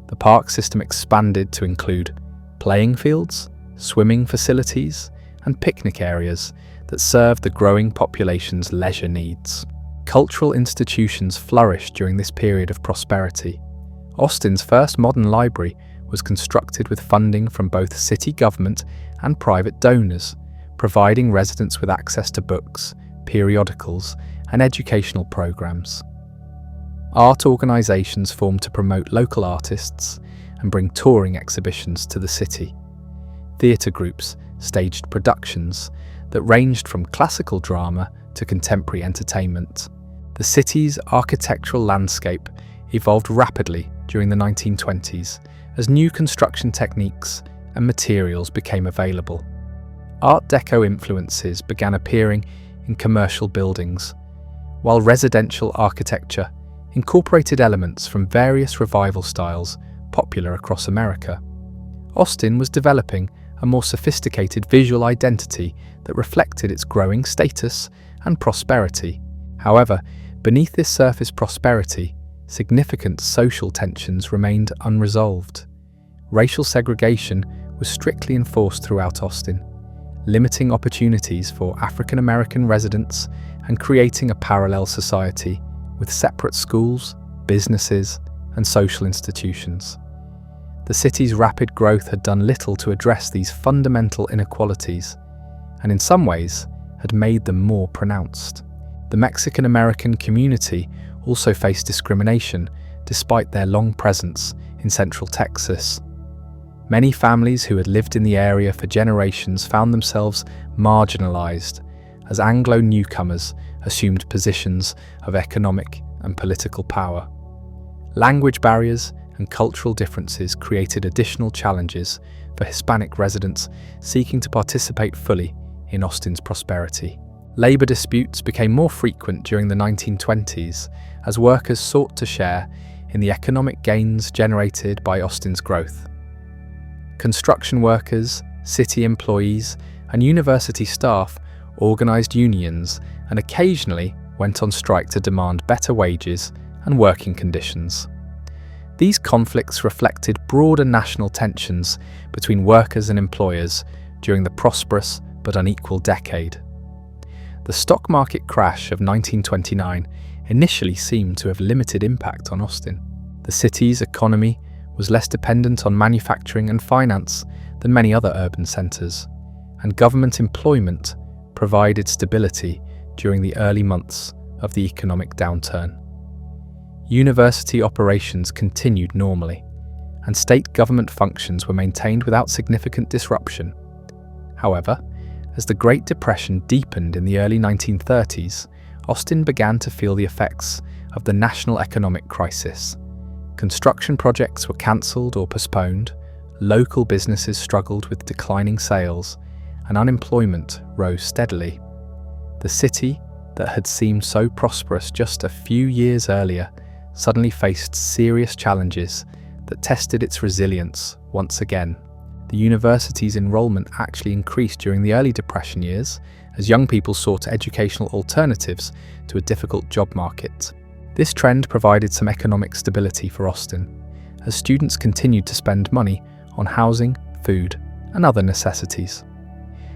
The park system expanded to include playing fields, swimming facilities, and picnic areas that served the growing population's leisure needs. Cultural institutions flourished during this period of prosperity. Austin's first modern library was constructed with funding from both city government and private donors, providing residents with access to books, periodicals, and educational programs. Art organizations formed to promote local artists and bring touring exhibitions to the city. Theatre groups staged productions that ranged from classical drama to contemporary entertainment. The city's architectural landscape evolved rapidly during the 1920s as new construction techniques and materials became available. Art Deco influences began appearing in commercial buildings, while residential architecture incorporated elements from various revival styles popular across America. Austin was developing a more sophisticated visual identity that reflected its growing status and prosperity. However, beneath this surface prosperity, significant social tensions remained unresolved. Racial segregation was strictly enforced throughout Austin, limiting opportunities for African American residents and creating a parallel society with separate schools, businesses, and social institutions. The city's rapid growth had done little to address these fundamental inequalities, and in some ways had made them more pronounced. The Mexican American community also faced discrimination despite their long presence in Central Texas. Many families who had lived in the area for generations found themselves marginalized as Anglo newcomers assumed positions of economic and political power. Language barriers and cultural differences created additional challenges for Hispanic residents seeking to participate fully in Austin's prosperity. Labor disputes became more frequent during the 1920s as workers sought to share in the economic gains generated by Austin's growth. Construction workers, city employees, and university staff organized unions and occasionally went on strike to demand better wages and working conditions. These conflicts reflected broader national tensions between workers and employers during the prosperous but unequal decade. The stock market crash of 1929 initially seemed to have limited impact on Austin. The city's economy was less dependent on manufacturing and finance than many other urban centres, and government employment provided stability during the early months of the economic downturn. University operations continued normally, and state government functions were maintained without significant disruption. However, as the Great Depression deepened in the early 1930s, Austin began to feel the effects of the national economic crisis. Construction projects were cancelled or postponed, local businesses struggled with declining sales, and unemployment rose steadily. The city, that had seemed so prosperous just a few years earlier, suddenly faced serious challenges that tested its resilience once again. The university's enrollment actually increased during the early Depression years as young people sought educational alternatives to a difficult job market. This trend provided some economic stability for Austin, as students continued to spend money on housing, food, and other necessities.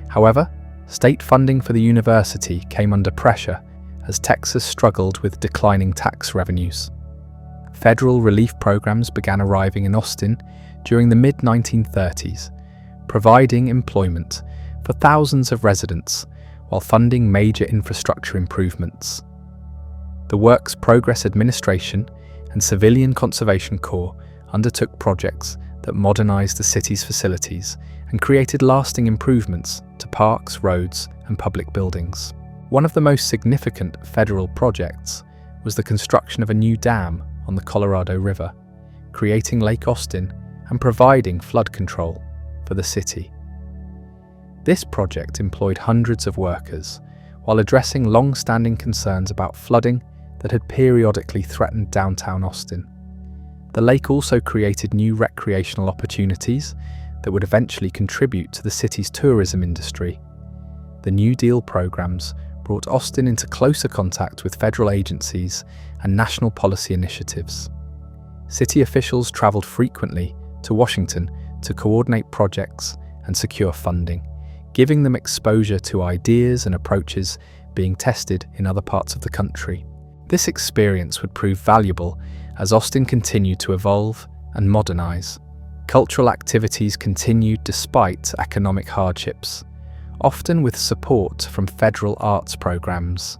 However, state funding for the university came under pressure as Texas struggled with declining tax revenues. Federal relief programs began arriving in Austin during the mid-1930s, providing employment for thousands of residents while funding major infrastructure improvements. The Works Progress Administration and Civilian Conservation Corps undertook projects that modernized the city's facilities and created lasting improvements to parks, roads, and public buildings. One of the most significant federal projects was the construction of a new dam on the Colorado River, creating Lake Austin and providing flood control for the city. This project employed hundreds of workers while addressing long-standing concerns about flooding that had periodically threatened downtown Austin. The lake also created new recreational opportunities that would eventually contribute to the city's tourism industry. The New Deal programs brought Austin into closer contact with federal agencies and national policy initiatives. City officials traveled frequently to Washington to coordinate projects and secure funding, giving them exposure to ideas and approaches being tested in other parts of the country. This experience would prove valuable as Austin continued to evolve and modernize. Cultural activities continued despite economic hardships, often with support from federal arts programs.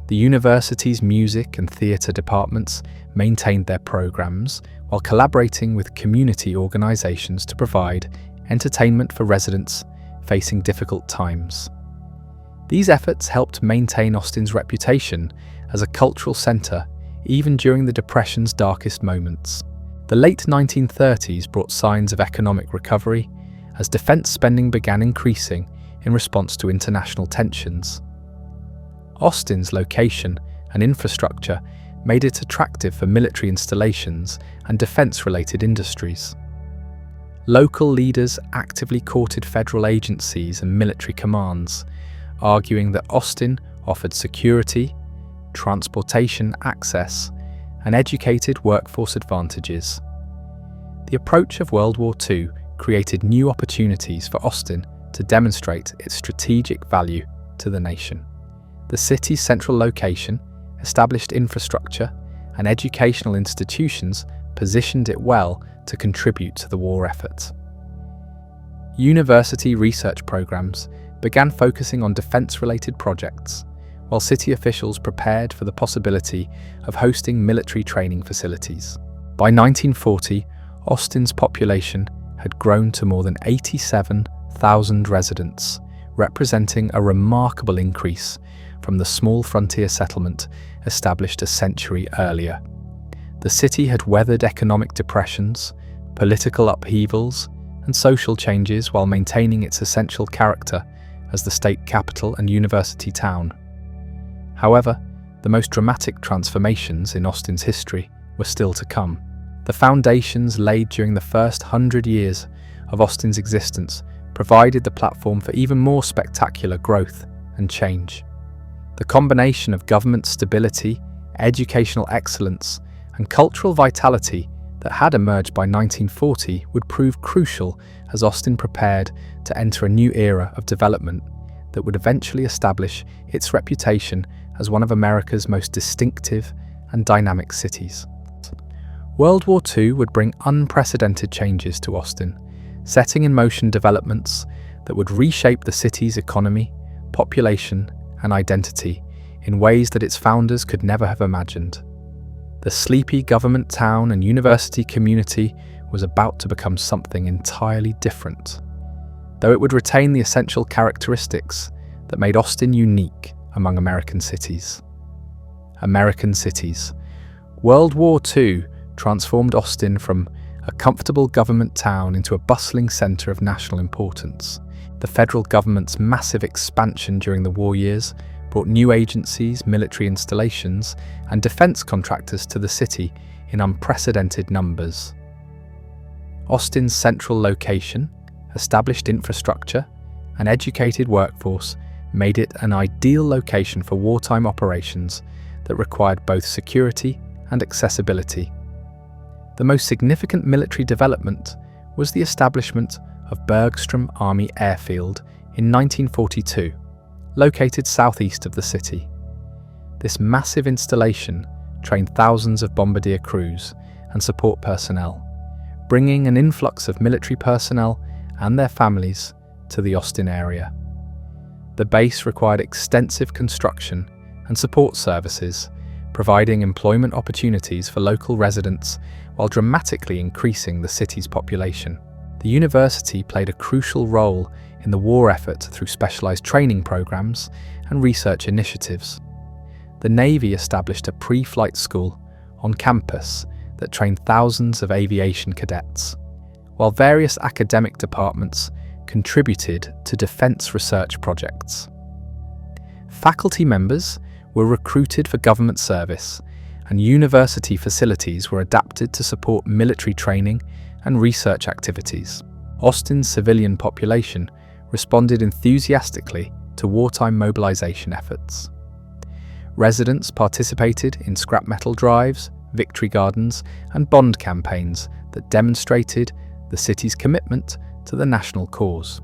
The university's music and theatre departments maintained their programs while collaborating with community organizations to provide entertainment for residents facing difficult times. These efforts helped maintain Austin's reputation as a cultural center even during the Depression's darkest moments. The late 1930s brought signs of economic recovery as defense spending began increasing in response to international tensions. Austin's location and infrastructure made it attractive for military installations and defense-related industries. Local leaders actively courted federal agencies and military commands, arguing that Austin offered security, transportation access, and educated workforce advantages. The approach of World War II created new opportunities for Austin to demonstrate its strategic value to the nation. The city's central location, established infrastructure, and educational institutions positioned it well to contribute to the war effort. University research programs began focusing on defense-related projects, while city officials prepared for the possibility of hosting military training facilities. By 1940, Austin's population had grown to more than 87,000 residents, representing a remarkable increase from the small frontier settlement established a century earlier. The city had weathered economic depressions, political upheavals, and social changes while maintaining its essential character as the state capital and university town. However, the most dramatic transformations in Austin's history were still to come. The foundations laid during the first 100 years of Austin's existence provided the platform for even more spectacular growth and change. The combination of government stability, educational excellence, and cultural vitality that had emerged by 1940 would prove crucial as Austin prepared to enter a new era of development that would eventually establish its reputation as one of America's most distinctive and dynamic cities. World War II would bring unprecedented changes to Austin, setting in motion developments that would reshape the city's economy, population, and identity in ways that its founders could never have imagined. The sleepy government town and university community was about to become something entirely different, though it would retain the essential characteristics that made Austin unique among American cities. American cities. World War II transformed Austin from a comfortable government town into a bustling center of national importance. The federal government's massive expansion during the war years brought new agencies, military installations, and defense contractors to the city in unprecedented numbers. Austin's central location, established infrastructure, and educated workforce made it an ideal location for wartime operations that required both security and accessibility. The most significant military development was the establishment of Bergstrom Army Airfield in 1942, located southeast of the city. This massive installation trained thousands of bombardier crews and support personnel, bringing an influx of military personnel and their families to the Austin area. The base required extensive construction and support services, providing employment opportunities for local residents while dramatically increasing the city's population. The university played a crucial role in the war effort through specialized training programs and research initiatives. The Navy established a pre-flight school on campus that trained thousands of aviation cadets, while various academic departments contributed to defense research projects. Faculty members were recruited for government service, and university facilities were adapted to support military training and research activities. Austin's civilian population responded enthusiastically to wartime mobilization efforts. Residents participated in scrap metal drives, victory gardens, and bond campaigns that demonstrated the city's commitment to the national cause.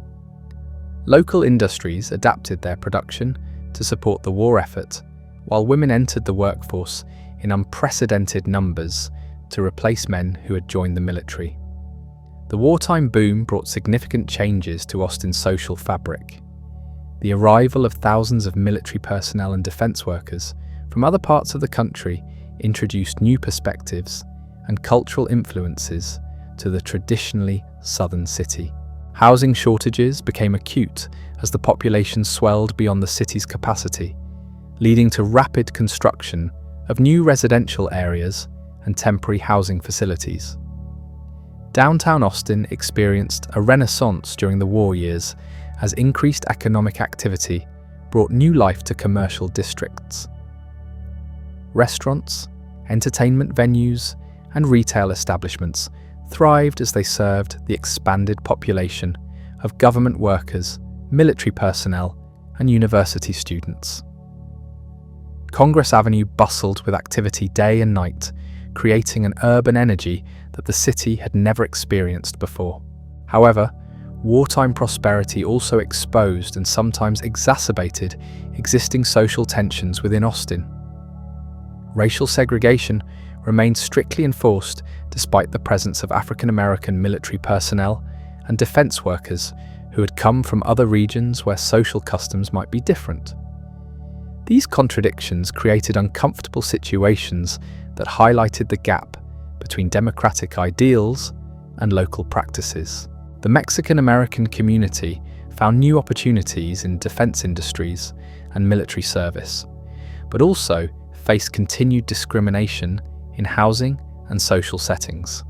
Local industries adapted their production to support the war effort, while women entered the workforce in unprecedented numbers to replace men who had joined the military. The wartime boom brought significant changes to Austin's social fabric. The arrival of thousands of military personnel and defense workers from other parts of the country introduced new perspectives and cultural influences to the traditionally southern city. Housing shortages became acute as the population swelled beyond the city's capacity, leading to rapid construction of new residential areas and temporary housing facilities. Downtown Austin experienced a renaissance during the war years as increased economic activity brought new life to commercial districts. Restaurants, entertainment venues, and retail establishments thrived as they served the expanded population of government workers, military personnel, and university students. Congress Avenue bustled with activity day and night, creating an urban energy that the city had never experienced before. However, wartime prosperity also exposed and sometimes exacerbated existing social tensions within Austin. Racial segregation remained strictly enforced despite the presence of African American military personnel and defense workers who had come from other regions where social customs might be different. These contradictions created uncomfortable situations that highlighted the gap between democratic ideals and local practices. The Mexican American community found new opportunities in defense industries and military service, but also faced continued discrimination in housing and social settings.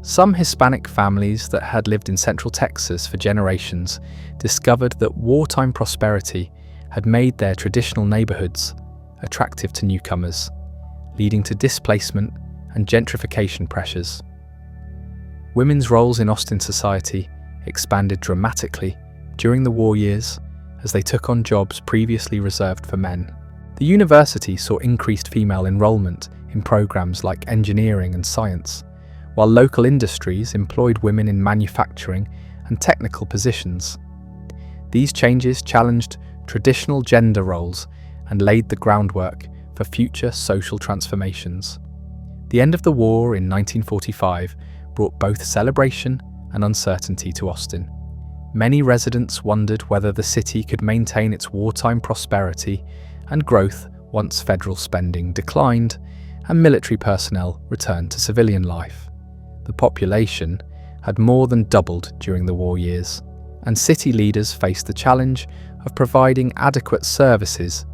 Some Hispanic families that had lived in Central Texas for generations discovered that wartime prosperity had made their traditional neighborhoods attractive to newcomers, leading to displacement and gentrification pressures. Women's roles in Austin society expanded dramatically during the war years as they took on jobs previously reserved for men. The university saw increased female enrollment in programs like engineering and science, while local industries employed women in manufacturing and technical positions. These changes challenged traditional gender roles and laid the groundwork for future social transformations. The end of the war in 1945 brought both celebration and uncertainty to Austin. Many residents wondered whether the city could maintain its wartime prosperity and growth once federal spending declined and military personnel returned to civilian life. The population had more than doubled during the war years, and city leaders faced the challenge of providing adequate services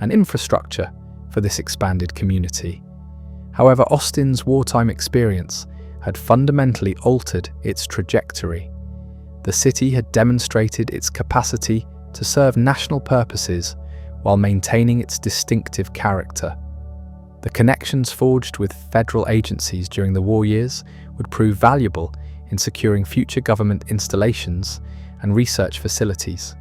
and infrastructure for this expanded community. However, Austin's wartime experience had fundamentally altered its trajectory. The city had demonstrated its capacity to serve national purposes while maintaining its distinctive character. The connections forged with federal agencies during the war years would prove valuable in securing future government installations and research facilities.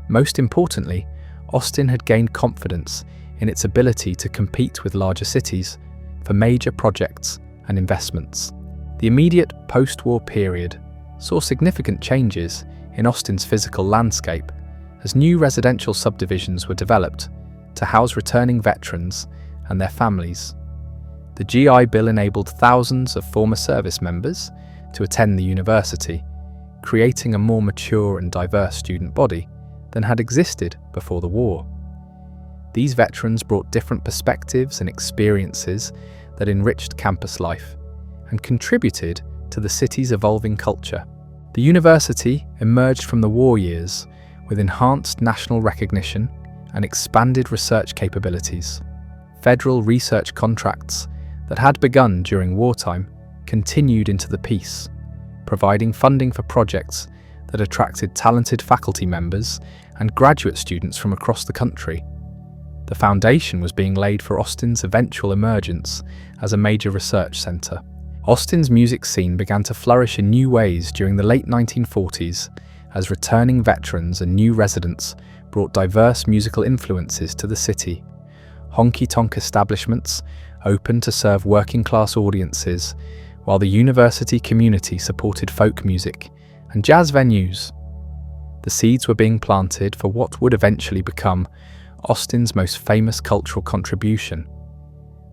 Most importantly, Austin had gained confidence in its ability to compete with larger cities for major projects and investments. The immediate post-war period saw significant changes in Austin's physical landscape as new residential subdivisions were developed to house returning veterans and their families. The GI Bill enabled thousands of former service members to attend the university, creating a more mature and diverse student body than had existed before the war. These veterans brought different perspectives and experiences that enriched campus life and contributed to the city's evolving culture. The university emerged from the war years with enhanced national recognition and expanded research capabilities. Federal research contracts that had begun during wartime continued into the peace, providing funding for projects that attracted talented faculty members and graduate students from across the country. The foundation was being laid for Austin's eventual emergence as a major research centre. Austin's music scene began to flourish in new ways during the late 1940s as returning veterans and new residents brought diverse musical influences to the city. Honky-tonk establishments opened to serve working-class audiences, while the university community supported folk music and jazz venues. The seeds were being planted for what would eventually become Austin's most famous cultural contribution.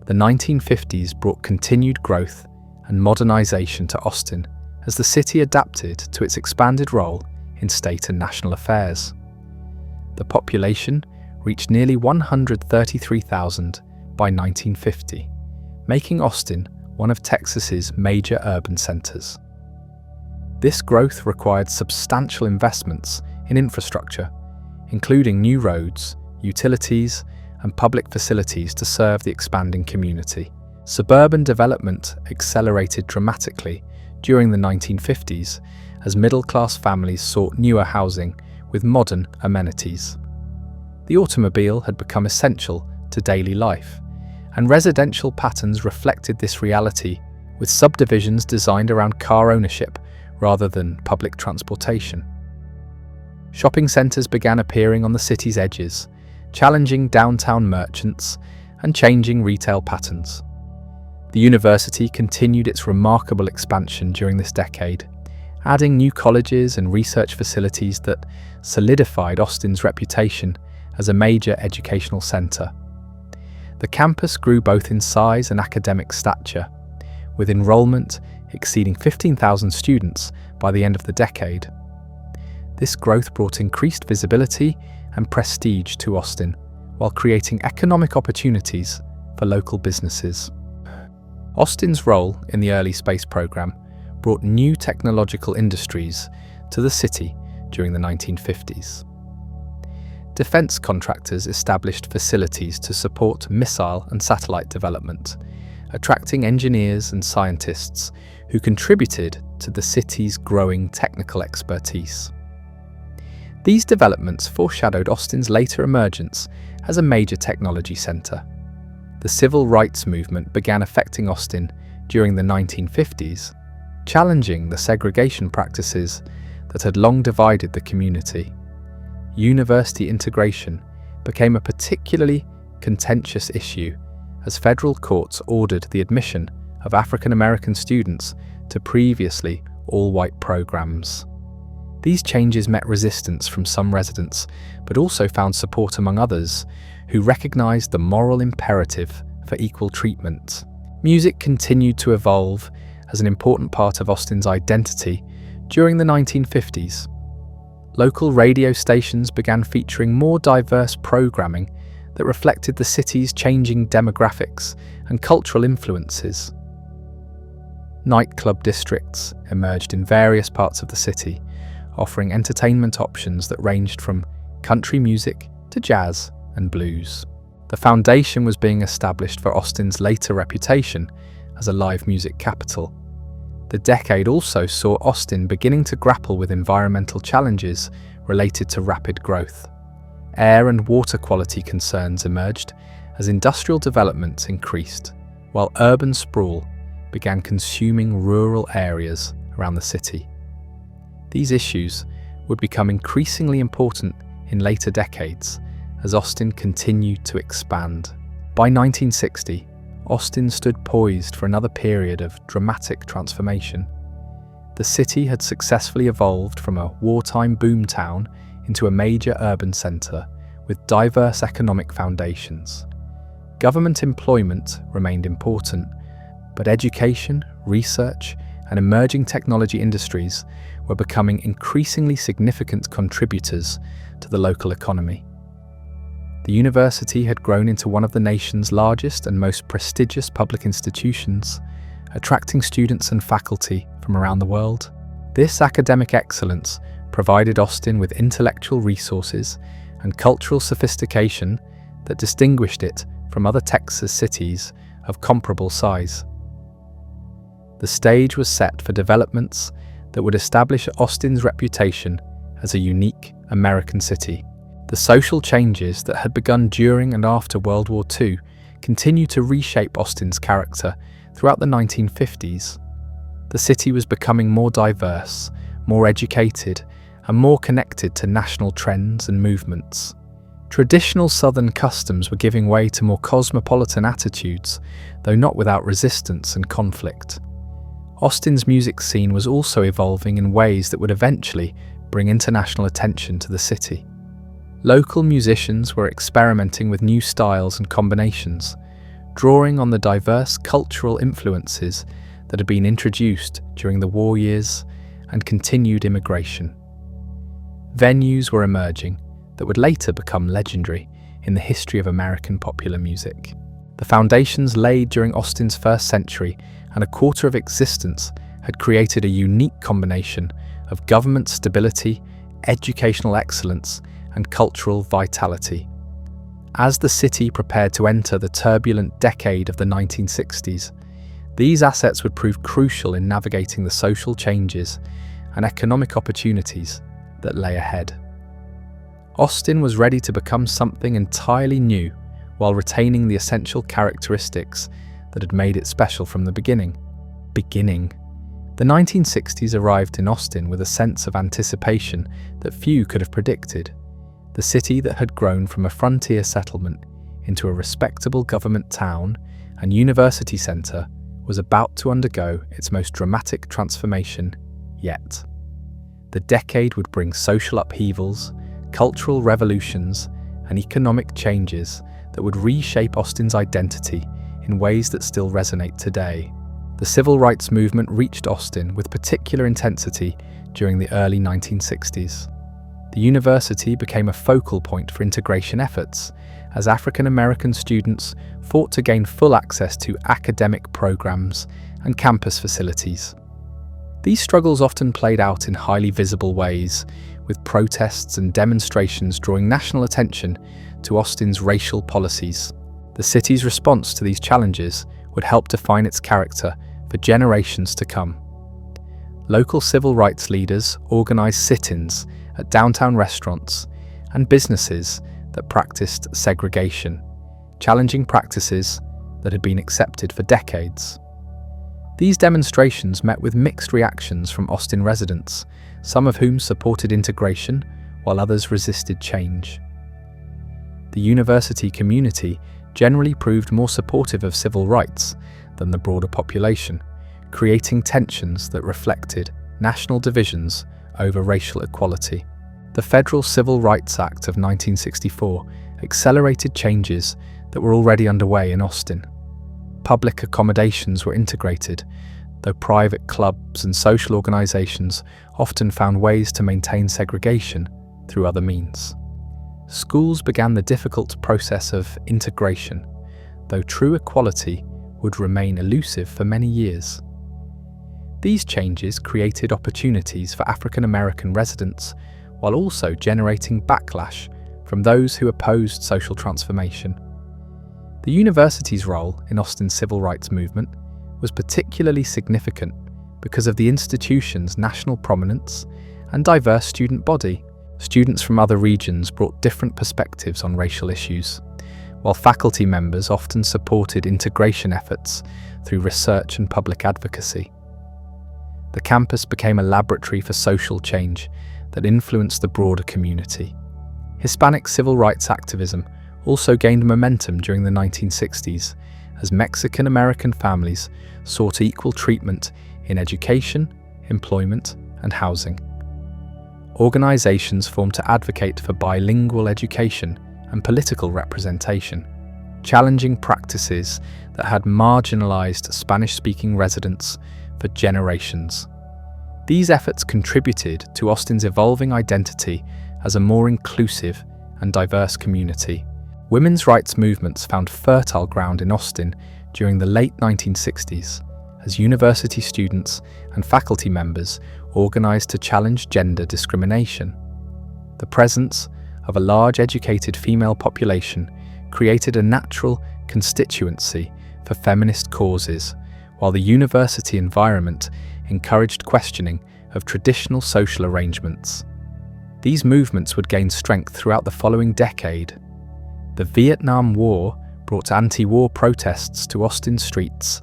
The 1950s brought continued growth and modernization to Austin as the city adapted to its expanded role in state and national affairs. The population reached nearly 133,000 by 1950, making Austin one of Texas's major urban centers. This growth required substantial investments in infrastructure, including new roads, utilities, and public facilities to serve the expanding community. Suburban development accelerated dramatically during the 1950s as middle-class families sought newer housing with modern amenities. The automobile had become essential to daily life, and residential patterns reflected this reality, with subdivisions designed around car ownership rather than public transportation. Shopping centres began appearing on the city's edges, challenging downtown merchants and changing retail patterns. The university continued its remarkable expansion during this decade, adding new colleges and research facilities that solidified Austin's reputation as a major educational centre. The campus grew both in size and academic stature, with enrolment exceeding 15,000 students by the end of the decade. This growth brought increased visibility and prestige to Austin, while creating economic opportunities for local businesses. Austin's role in the early space program brought new technological industries to the city during the 1950s. Defense contractors established facilities to support missile and satellite development, attracting engineers and scientists who contributed to the city's growing technical expertise. These developments foreshadowed Austin's later emergence as a major technology centre. The civil rights movement began affecting Austin during the 1950s, challenging the segregation practices that had long divided the community. University integration became a particularly contentious issue as federal courts ordered the admission of African American students to previously all-white programs. These changes met resistance from some residents, but also found support among others who recognized the moral imperative for equal treatment. Music continued to evolve as an important part of Austin's identity during the 1950s. Local radio stations began featuring more diverse programming that reflected the city's changing demographics and cultural influences. Nightclub districts emerged in various parts of the city, offering entertainment options that ranged from country music to jazz and blues. The foundation was being established for Austin's later reputation as a live music capital. The decade also saw Austin beginning to grapple with environmental challenges related to rapid growth. Air and water quality concerns emerged as industrial development increased, while urban sprawl began consuming rural areas around the city. These issues would become increasingly important in later decades as Austin continued to expand. By 1960, Austin stood poised for another period of dramatic transformation. The city had successfully evolved from a wartime boomtown into a major urban centre with diverse economic foundations. Government employment remained important, but education, research, and emerging technology industries were becoming increasingly significant contributors to the local economy. The university had grown into one of the nation's largest and most prestigious public institutions, attracting students and faculty from around the world. This academic excellence provided Austin with intellectual resources and cultural sophistication that distinguished it from other Texas cities of comparable size. The stage was set for developments that would establish Austin's reputation as a unique American city. The social changes that had begun during and after World War II continued to reshape Austin's character throughout the 1950s. The city was becoming more diverse, more educated, and more connected to national trends and movements. Traditional Southern customs were giving way to more cosmopolitan attitudes, though not without resistance and conflict. Austin's music scene was also evolving in ways that would eventually bring international attention to the city. Local musicians were experimenting with new styles and combinations, drawing on the diverse cultural influences that had been introduced during the war years and continued immigration. Venues were emerging that would later become legendary in the history of American popular music. The foundations laid during Austin's first century and a quarter of existence had created a unique combination of government stability, educational excellence, and cultural vitality. As the city prepared to enter the turbulent decade of the 1960s, these assets would prove crucial in navigating the social changes and economic opportunities that lay ahead. Austin was ready to become something entirely new while retaining the essential characteristics that had made it special from the beginning. The 1960s arrived in Austin with a sense of anticipation that few could have predicted. The city that had grown from a frontier settlement into a respectable government town and university centre was about to undergo its most dramatic transformation yet. The decade would bring social upheavals, cultural revolutions, and economic changes that would reshape Austin's identity in ways that still resonate today. The civil rights movement reached Austin with particular intensity during the early 1960s. The university became a focal point for integration efforts as African American students fought to gain full access to academic programs and campus facilities. These struggles often played out in highly visible ways, with protests and demonstrations drawing national attention to Austin's racial policies. The city's response to these challenges would help define its character for generations to come. Local civil rights leaders organized sit-ins at downtown restaurants and businesses that practiced segregation, challenging practices that had been accepted for decades. These demonstrations met with mixed reactions from Austin residents, some of whom supported integration while others resisted change. The university community generally proved more supportive of civil rights than the broader population, creating tensions that reflected national divisions over racial equality. The Federal Civil Rights Act of 1964 accelerated changes that were already underway in Austin. Public accommodations were integrated, though private clubs and social organizations often found ways to maintain segregation through other means. Schools began the difficult process of integration, though true equality would remain elusive for many years. These changes created opportunities for African American residents while also generating backlash from those who opposed social transformation. The university's role in Austin's civil rights movement was particularly significant because of the institution's national prominence and diverse student body. Students from other regions brought different perspectives on racial issues, while faculty members often supported integration efforts through research and public advocacy. The campus became a laboratory for social change that influenced the broader community. Hispanic civil rights activism also gained momentum during the 1960s as Mexican American families sought equal treatment in education, employment, and housing. Organizations formed to advocate for bilingual education and political representation, challenging practices that had marginalized Spanish-speaking residents for generations. These efforts contributed to Austin's evolving identity as a more inclusive and diverse community. Women's rights movements found fertile ground in Austin during the late 1960s as university students and faculty members organized to challenge gender discrimination. The presence of a large educated female population created a natural constituency for feminist causes, while the university environment encouraged questioning of traditional social arrangements. These movements would gain strength throughout the following decade. The Vietnam War brought anti-war protests to Austin streets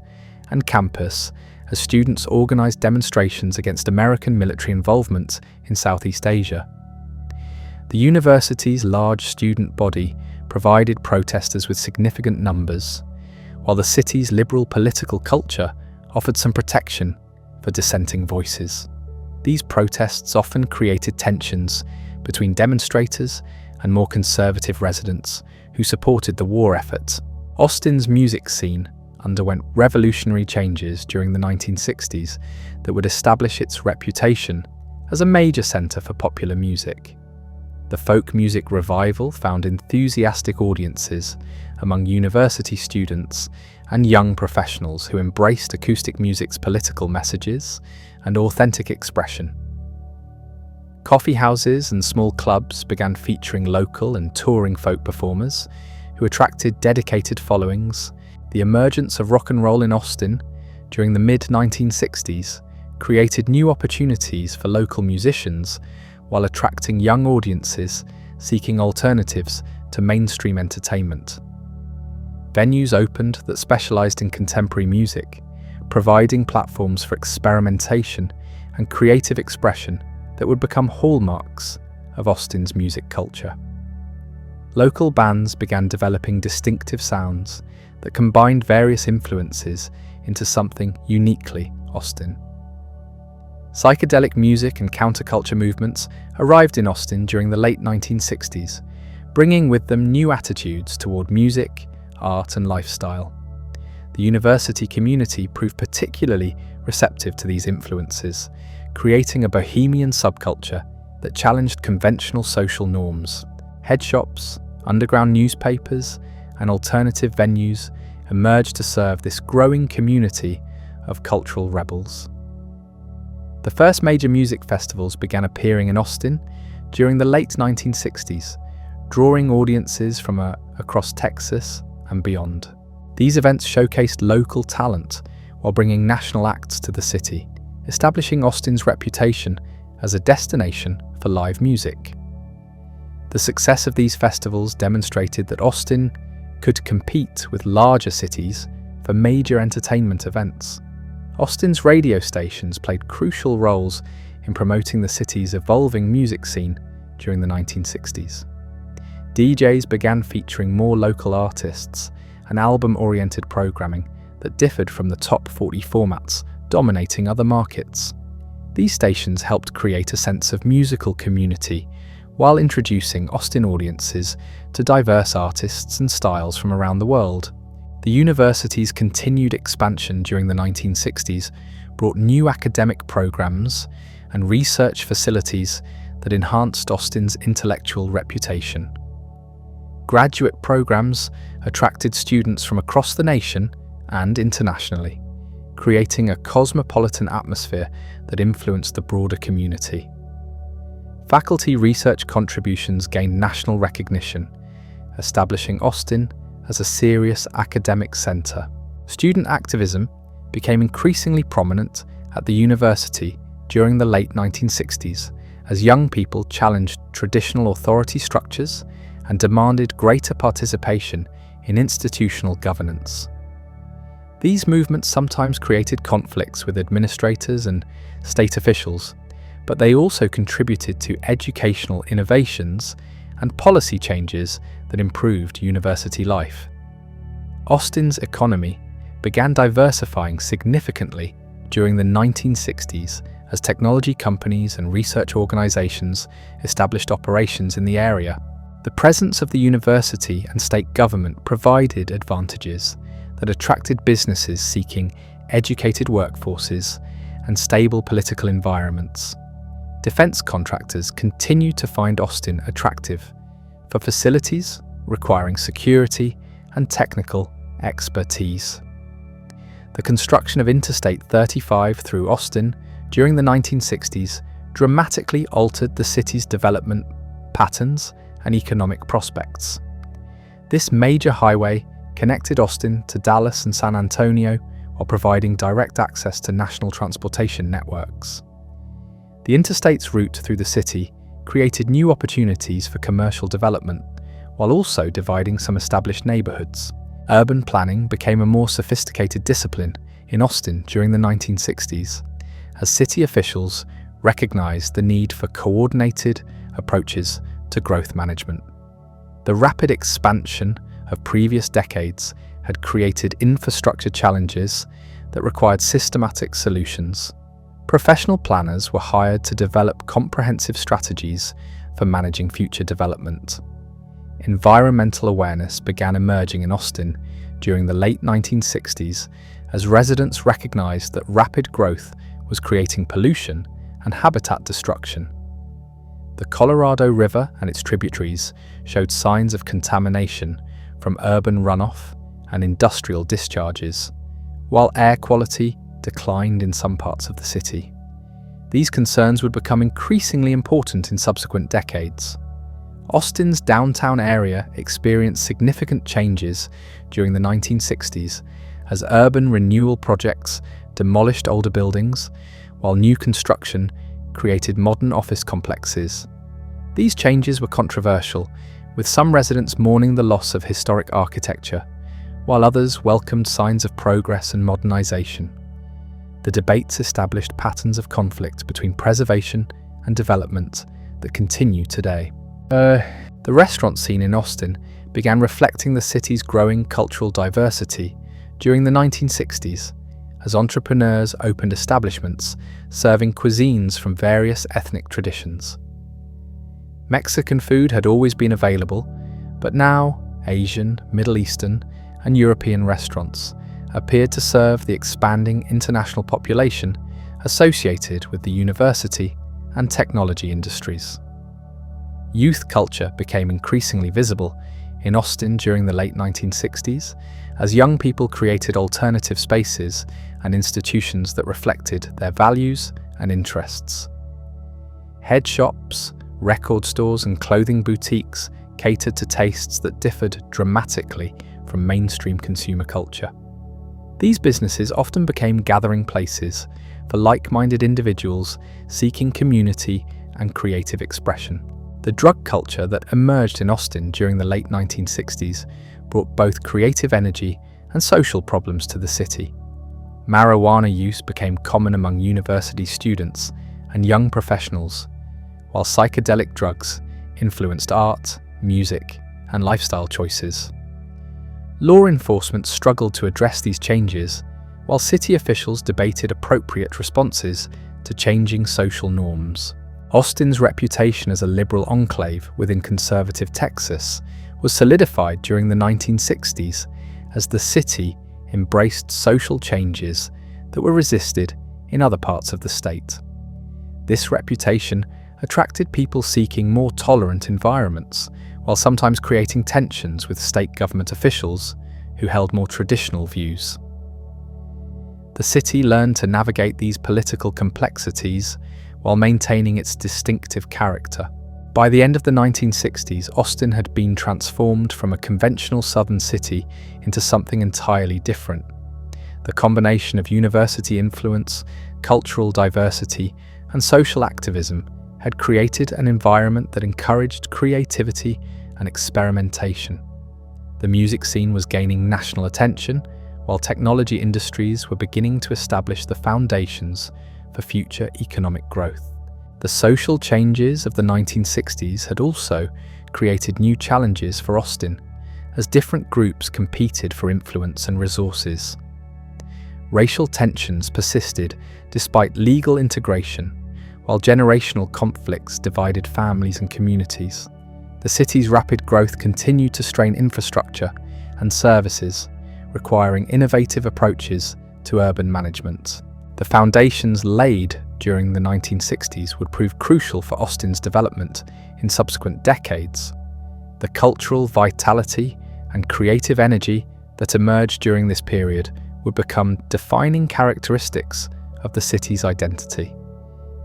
and campus as students organized demonstrations against American military involvement in Southeast Asia. The university's large student body provided protesters with significant numbers, while the city's liberal political culture offered some protection for dissenting voices. These protests often created tensions between demonstrators and more conservative residents who supported the war effort. Austin's music scene underwent revolutionary changes during the 1960s that would establish its reputation as a major centre for popular music. The folk music revival found enthusiastic audiences among university students and young professionals who embraced acoustic music's political messages and authentic expression. Coffee houses and small clubs began featuring local and touring folk performers who attracted dedicated followings. The emergence of rock and roll in Austin during the mid-1960s created new opportunities for local musicians while attracting young audiences seeking alternatives to mainstream entertainment. Venues opened that specialized in contemporary music, providing platforms for experimentation and creative expression that would become hallmarks of Austin's music culture. local bands began developing distinctive sounds that combined various influences into something uniquely Austin. Psychedelic music and counterculture movements arrived in Austin during the late 1960s, bringing with them new attitudes toward music, art, and lifestyle. The university community proved particularly receptive to these influences, creating a bohemian subculture that challenged conventional social norms. Head shops, underground newspapers, and alternative venues emerged to serve this growing community of cultural rebels. The first major music festivals began appearing in Austin during the late 1960s, drawing audiences from across Texas and beyond. These events showcased local talent while bringing national acts to the city, establishing Austin's reputation as a destination for live music. The success of these festivals demonstrated that Austin could compete with larger cities for major entertainment events. Austin's radio stations played crucial roles in promoting the city's evolving music scene during the 1960s. DJs began featuring more local artists and album-oriented programming that differed from the top 40 formats dominating other markets. These stations helped create a sense of musical community while introducing Austin audiences to diverse artists and styles from around the world. The university's continued expansion during the 1960s brought new academic programs and research facilities that enhanced Austin's intellectual reputation. Graduate programs attracted students from across the nation and internationally, creating a cosmopolitan atmosphere that influenced the broader community. Faculty research contributions gained national recognition, establishing Austin as a serious academic center. Student activism became increasingly prominent at the university during the late 1960s as young people challenged traditional authority structures and demanded greater participation in institutional governance. These movements sometimes created conflicts with administrators and state officials, but they also contributed to educational innovations and policy changes that improved university life. Austin's economy began diversifying significantly during the 1960s as technology companies and research organizations established operations in the area. The presence of the university and state government provided advantages that attracted businesses seeking educated workforces and stable political environments. Defense contractors continued to find Austin attractive for facilities requiring security and technical expertise. The construction of Interstate 35 through Austin during the 1960s dramatically altered the city's development patterns and economic prospects. This major highway connected Austin to Dallas and San Antonio while providing direct access to national transportation networks. The interstate's route through the city created new opportunities for commercial development, while also dividing some established neighborhoods. Urban planning became a more sophisticated discipline in Austin during the 1960s, as city officials recognized the need for coordinated approaches to growth management. The rapid expansion of previous decades had created infrastructure challenges that required systematic solutions. Professional planners were hired to develop comprehensive strategies for managing future development. Environmental awareness began emerging in Austin during the late 1960s as residents recognized that rapid growth was creating pollution and habitat destruction. The Colorado River and its tributaries showed signs of contamination from urban runoff and industrial discharges, while air quality declined in some parts of the city. These concerns would become increasingly important in subsequent decades. Austin's downtown area experienced significant changes during the 1960s as urban renewal projects demolished older buildings, while new construction created modern office complexes. These changes were controversial, with some residents mourning the loss of historic architecture, while others welcomed signs of progress and modernization. The debates established patterns of conflict between preservation and development that continue today. The The restaurant scene in Austin began reflecting the city's growing cultural diversity during the 1960s, as entrepreneurs opened establishments serving cuisines from various ethnic traditions. Mexican food had always been available, but now Asian, Middle Eastern, and European restaurants appeared to serve the expanding international population associated with the university and technology industries. Youth culture became increasingly visible in Austin during the late 1960s, as young people created alternative spaces and institutions that reflected their values and interests. Head shops, record stores, and clothing boutiques catered to tastes that differed dramatically from mainstream consumer culture. These businesses often became gathering places for like-minded individuals seeking community and creative expression. The drug culture that emerged in Austin during the late 1960s brought both creative energy and social problems to the city. Marijuana use became common among university students and young professionals, while psychedelic drugs influenced art, music, and lifestyle choices. Law enforcement struggled to address these changes, while city officials debated appropriate responses to changing social norms. Austin's reputation as a liberal enclave within conservative Texas was solidified during the 1960s as the city embraced social changes that were resisted in other parts of the state. This reputation attracted people seeking more tolerant environments, while sometimes creating tensions with state government officials who held more traditional views. The city learned to navigate these political complexities while maintaining its distinctive character. By the end of the 1960s, Austin had been transformed from a conventional southern city into something entirely different. The combination of university influence, cultural diversity, and social activism had created an environment that encouraged creativity and experimentation. The music scene was gaining national attention, while technology industries were beginning to establish the foundations for future economic growth. The social changes of the 1960s had also created new challenges for Austin, as different groups competed for influence and resources. Racial tensions persisted despite legal integration, while generational conflicts divided families and communities. The city's rapid growth continued to strain infrastructure and services, requiring innovative approaches to urban management. The foundations laid during the 1960s would prove crucial for Austin's development in subsequent decades. The cultural vitality and creative energy that emerged during this period would become defining characteristics of the city's identity.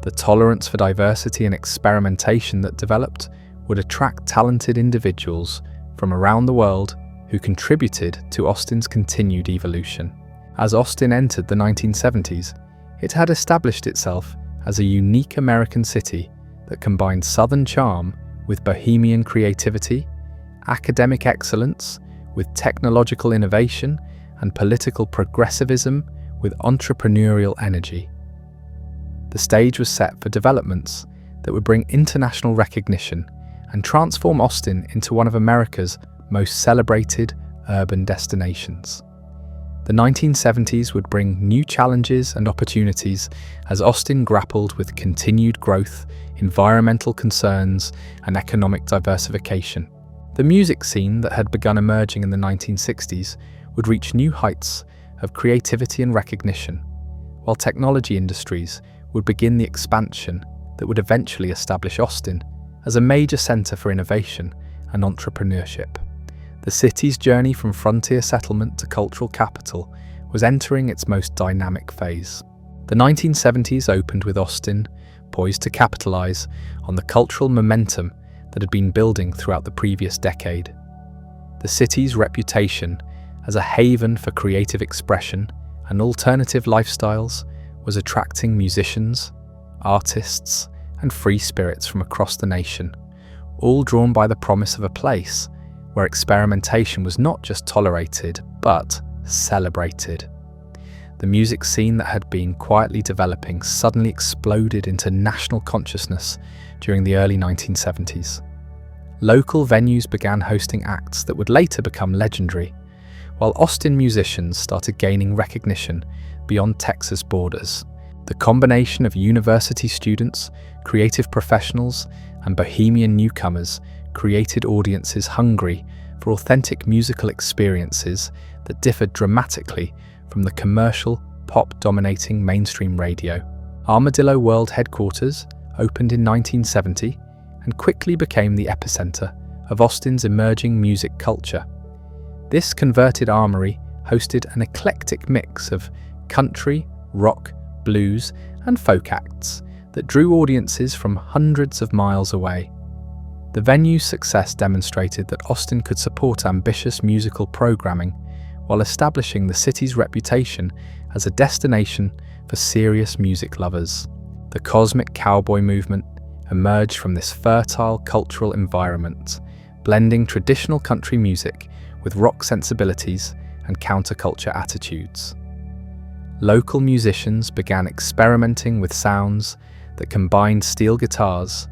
The tolerance for diversity and experimentation that developed would attract talented individuals from around the world who contributed to Austin's continued evolution. As Austin entered the 1970s, it had established itself as a unique American city that combined Southern charm with bohemian creativity, academic excellence with technological innovation, and political progressivism with entrepreneurial energy. The stage was set for developments that would bring international recognition and transform Austin into one of America's most celebrated urban destinations. The 1970s would bring new challenges and opportunities as Austin grappled with continued growth, environmental concerns, and economic diversification. The music scene that had begun emerging in the 1960s would reach new heights of creativity and recognition, while technology industries would begin the expansion that would eventually establish Austin as a major center for innovation and entrepreneurship. The city's journey from frontier settlement to cultural capital was entering its most dynamic phase. The 1970s opened with Austin poised to capitalize on the cultural momentum that had been building throughout the previous decade. The city's reputation as a haven for creative expression and alternative lifestyles was attracting musicians, artists, and free spirits from across the nation, all drawn by the promise of a place where experimentation was not just tolerated, but celebrated. The music scene that had been quietly developing suddenly exploded into national consciousness during the early 1970s. Local venues began hosting acts that would later become legendary, while Austin musicians started gaining recognition beyond Texas borders. The combination of university students, creative professionals, and bohemian newcomers created audiences hungry for authentic musical experiences that differed dramatically from the commercial, pop-dominating mainstream radio. Armadillo World Headquarters opened in 1970 and quickly became the epicenter of Austin's emerging music culture. This converted armory hosted an eclectic mix of country, rock, blues, and folk acts that drew audiences from hundreds of miles away. The venue's success demonstrated that Austin could support ambitious musical programming while establishing the city's reputation as a destination for serious music lovers. The cosmic cowboy movement emerged from this fertile cultural environment, blending traditional country music with rock sensibilities and counterculture attitudes. Local musicians began experimenting with sounds that combined steel guitars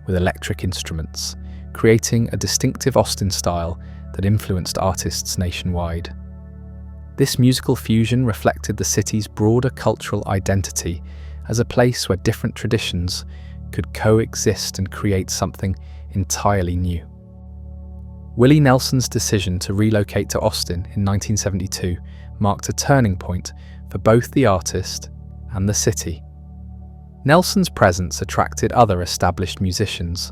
with electric instruments, creating a distinctive Austin style that influenced artists nationwide. This musical fusion reflected the city's broader cultural identity as a place where different traditions could coexist and create something entirely new. Willie Nelson's decision to relocate to Austin in 1972 marked a turning point for both the artist and the city. Nelson's presence attracted other established musicians,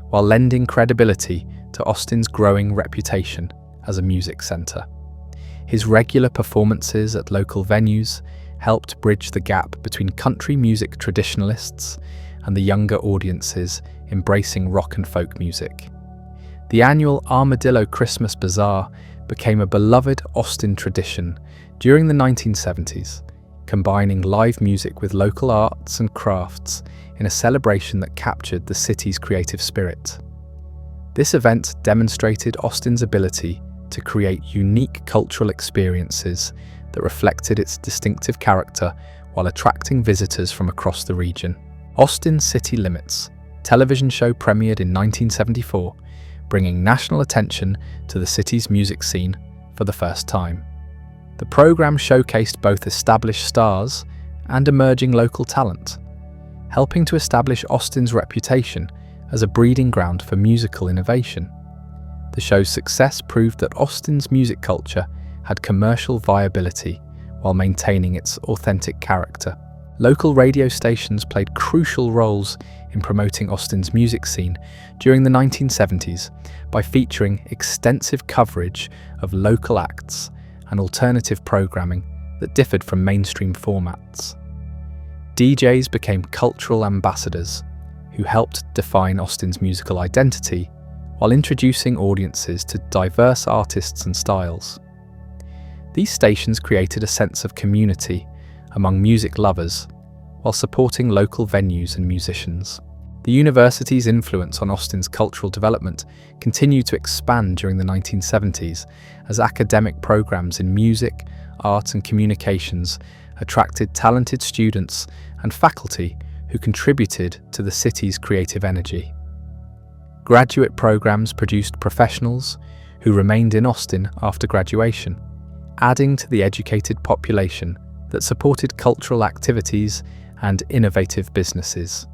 while lending credibility to Austin's growing reputation as a music center. His regular performances at local venues helped bridge the gap between country music traditionalists and the younger audiences embracing rock and folk music. The annual Armadillo Christmas Bazaar became a beloved Austin tradition during the 1970s, combining live music with local arts and crafts in a celebration that captured the city's creative spirit. This event demonstrated Austin's ability to create unique cultural experiences that reflected its distinctive character while attracting visitors from across the region. Austin City Limits television show premiered in 1974, bringing national attention to the city's music scene for the first time. The program showcased both established stars and emerging local talent, helping to establish Austin's reputation as a breeding ground for musical innovation. The show's success proved that Austin's music culture had commercial viability while maintaining its authentic character. Local radio stations played crucial roles in promoting Austin's music scene during the 1970s by featuring extensive coverage of local acts and alternative programming that differed from mainstream formats. DJs became cultural ambassadors who helped define Austin's musical identity while introducing audiences to diverse artists and styles. These stations created a sense of community among music lovers while supporting local venues and musicians. The university's influence on Austin's cultural development continued to expand during the 1970s as academic programs in music, art and communications attracted talented students and faculty who contributed to the city's creative energy. Graduate programs produced professionals who remained in Austin after graduation, adding to the educated population that supported cultural activities and innovative businesses.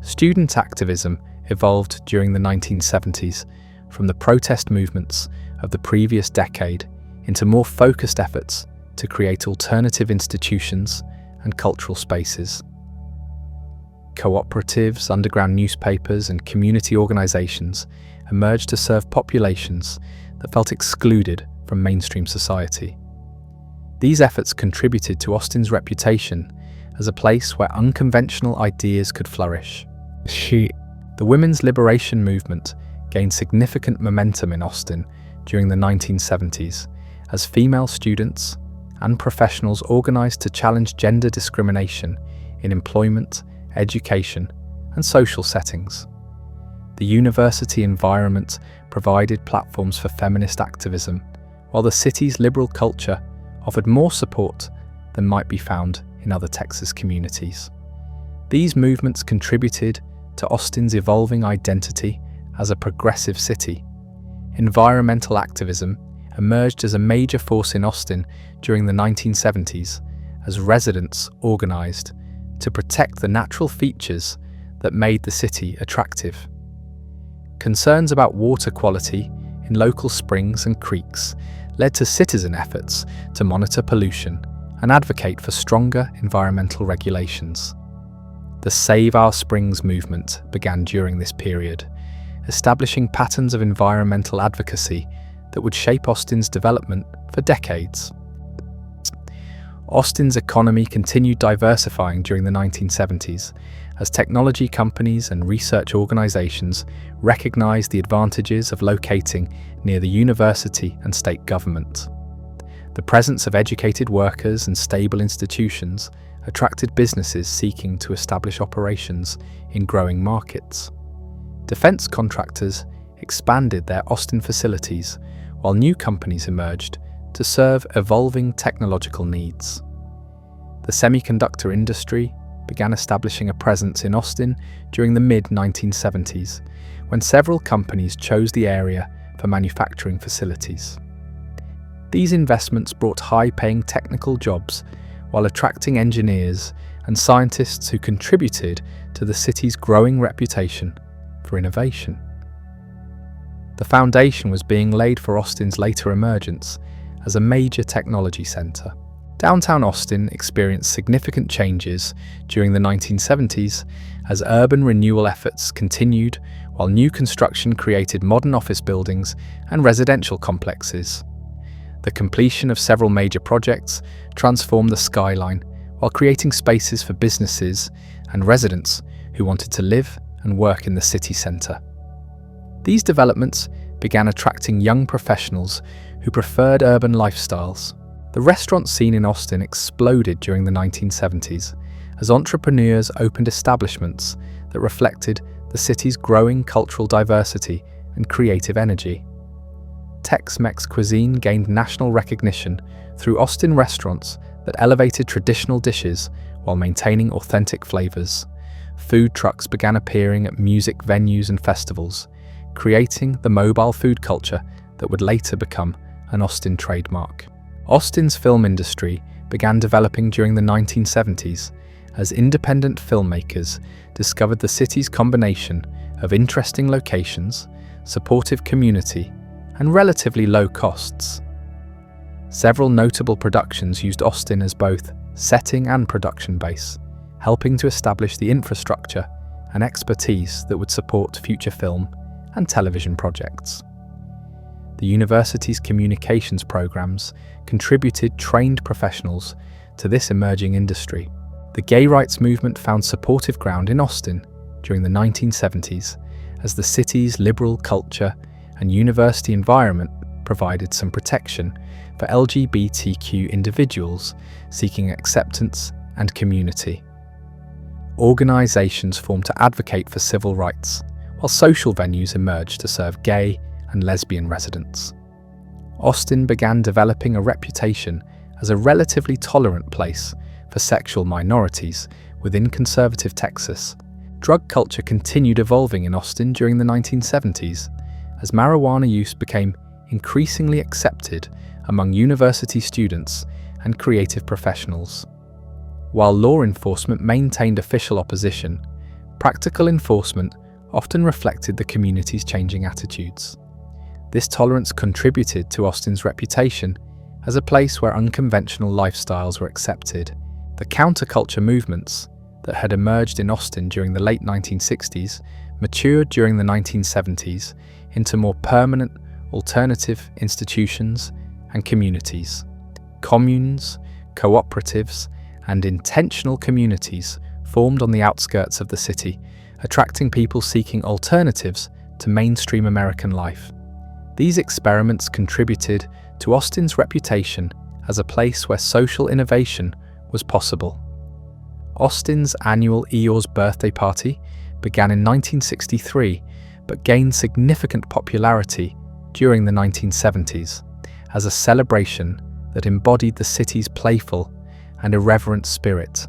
Student activism evolved during the 1970s from the protest movements of the previous decade into more focused efforts to create alternative institutions and cultural spaces. Cooperatives, underground newspapers, and community organizations emerged to serve populations that felt excluded from mainstream society. These efforts contributed to Austin's reputation as a place where unconventional ideas could flourish. The women's liberation movement gained significant momentum in Austin during the 1970s as female students and professionals organized to challenge gender discrimination in employment, education, and social settings. The university environment provided platforms for feminist activism, while the city's liberal culture offered more support than might be found in other Texas communities. These movements contributed to Austin's evolving identity as a progressive city. Environmental activism emerged as a major force in Austin during the 1970s as residents organized to protect the natural features that made the city attractive. Concerns about water quality in local springs and creeks led to citizen efforts to monitor pollution and advocate for stronger environmental regulations. The Save Our Springs movement began during this period, establishing patterns of environmental advocacy that would shape Austin's development for decades. Austin's economy continued diversifying during the 1970s as technology companies and research organizations recognized the advantages of locating near the university and state government. The presence of educated workers and stable institutions attracted businesses seeking to establish operations in growing markets. Defense contractors expanded their Austin facilities, while new companies emerged to serve evolving technological needs. The semiconductor industry began establishing a presence in Austin during the mid-1970s, when several companies chose the area for manufacturing facilities. These investments brought high-paying technical jobs while attracting engineers and scientists who contributed to the city's growing reputation for innovation. The foundation was being laid for Austin's later emergence as a major technology center. Downtown Austin experienced significant changes during the 1970s as urban renewal efforts continued, while new construction created modern office buildings and residential complexes. The completion of several major projects transformed the skyline while creating spaces for businesses and residents who wanted to live and work in the city center. These developments began attracting young professionals who preferred urban lifestyles. The restaurant scene in Austin exploded during the 1970s as entrepreneurs opened establishments that reflected the city's growing cultural diversity and creative energy. Tex-Mex cuisine gained national recognition through Austin restaurants that elevated traditional dishes while maintaining authentic flavors. Food trucks began appearing at music venues and festivals, creating the mobile food culture that would later become an Austin trademark. Austin's film industry began developing during the 1970s as independent filmmakers discovered the city's combination of interesting locations, supportive community, and relatively low costs. Several notable productions used Austin as both setting and production base, helping to establish the infrastructure and expertise that would support future film and television projects. The university's communications programs contributed trained professionals to this emerging industry. The gay rights movement found supportive ground in Austin during the 1970s as the city's liberal culture and university environment provided some protection for LGBTQ individuals seeking acceptance and community. Organizations formed to advocate for civil rights, while social venues emerged to serve gay and lesbian residents. Austin began developing a reputation as a relatively tolerant place for sexual minorities within conservative Texas. Drug culture continued evolving in Austin during the 1970s as marijuana use became increasingly accepted among university students and creative professionals. While law enforcement maintained official opposition, practical enforcement often reflected the community's changing attitudes. This tolerance contributed to Austin's reputation as a place where unconventional lifestyles were accepted. The counterculture movements that had emerged in Austin during the late 1960s matured during the 1970s into more permanent, alternative institutions and communities. Communes, cooperatives, and intentional communities formed on the outskirts of the city, attracting people seeking alternatives to mainstream American life. These experiments contributed to Austin's reputation as a place where social innovation was possible. Austin's annual Eeyore's birthday party began in 1963, but gained significant popularity during the 1970s as a celebration that embodied the city's playful and irreverent spirit.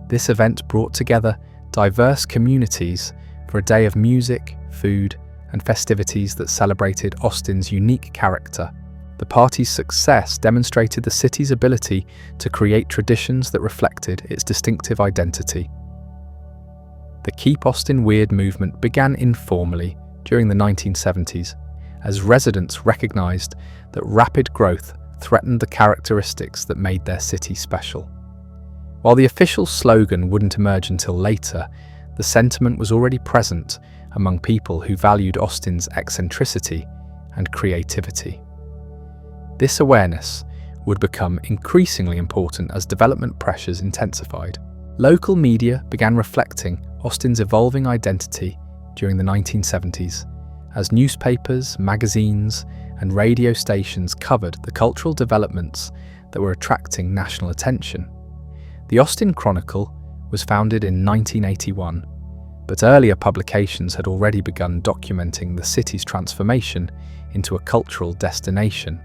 This event brought together diverse communities for a day of music, food, and festivities that celebrated Austin's unique character. The party's success demonstrated the city's ability to create traditions that reflected its distinctive identity. The Keep Austin Weird movement began informally during the 1970s, as residents recognized that rapid growth threatened the characteristics that made their city special. While the official slogan wouldn't emerge until later, the sentiment was already present among people who valued Austin's eccentricity and creativity. This awareness would become increasingly important as development pressures intensified. Local media began reflecting Austin's evolving identity during the 1970s, as newspapers, magazines, and radio stations covered the cultural developments that were attracting national attention. The Austin Chronicle was founded in 1981, but earlier publications had already begun documenting the city's transformation into a cultural destination.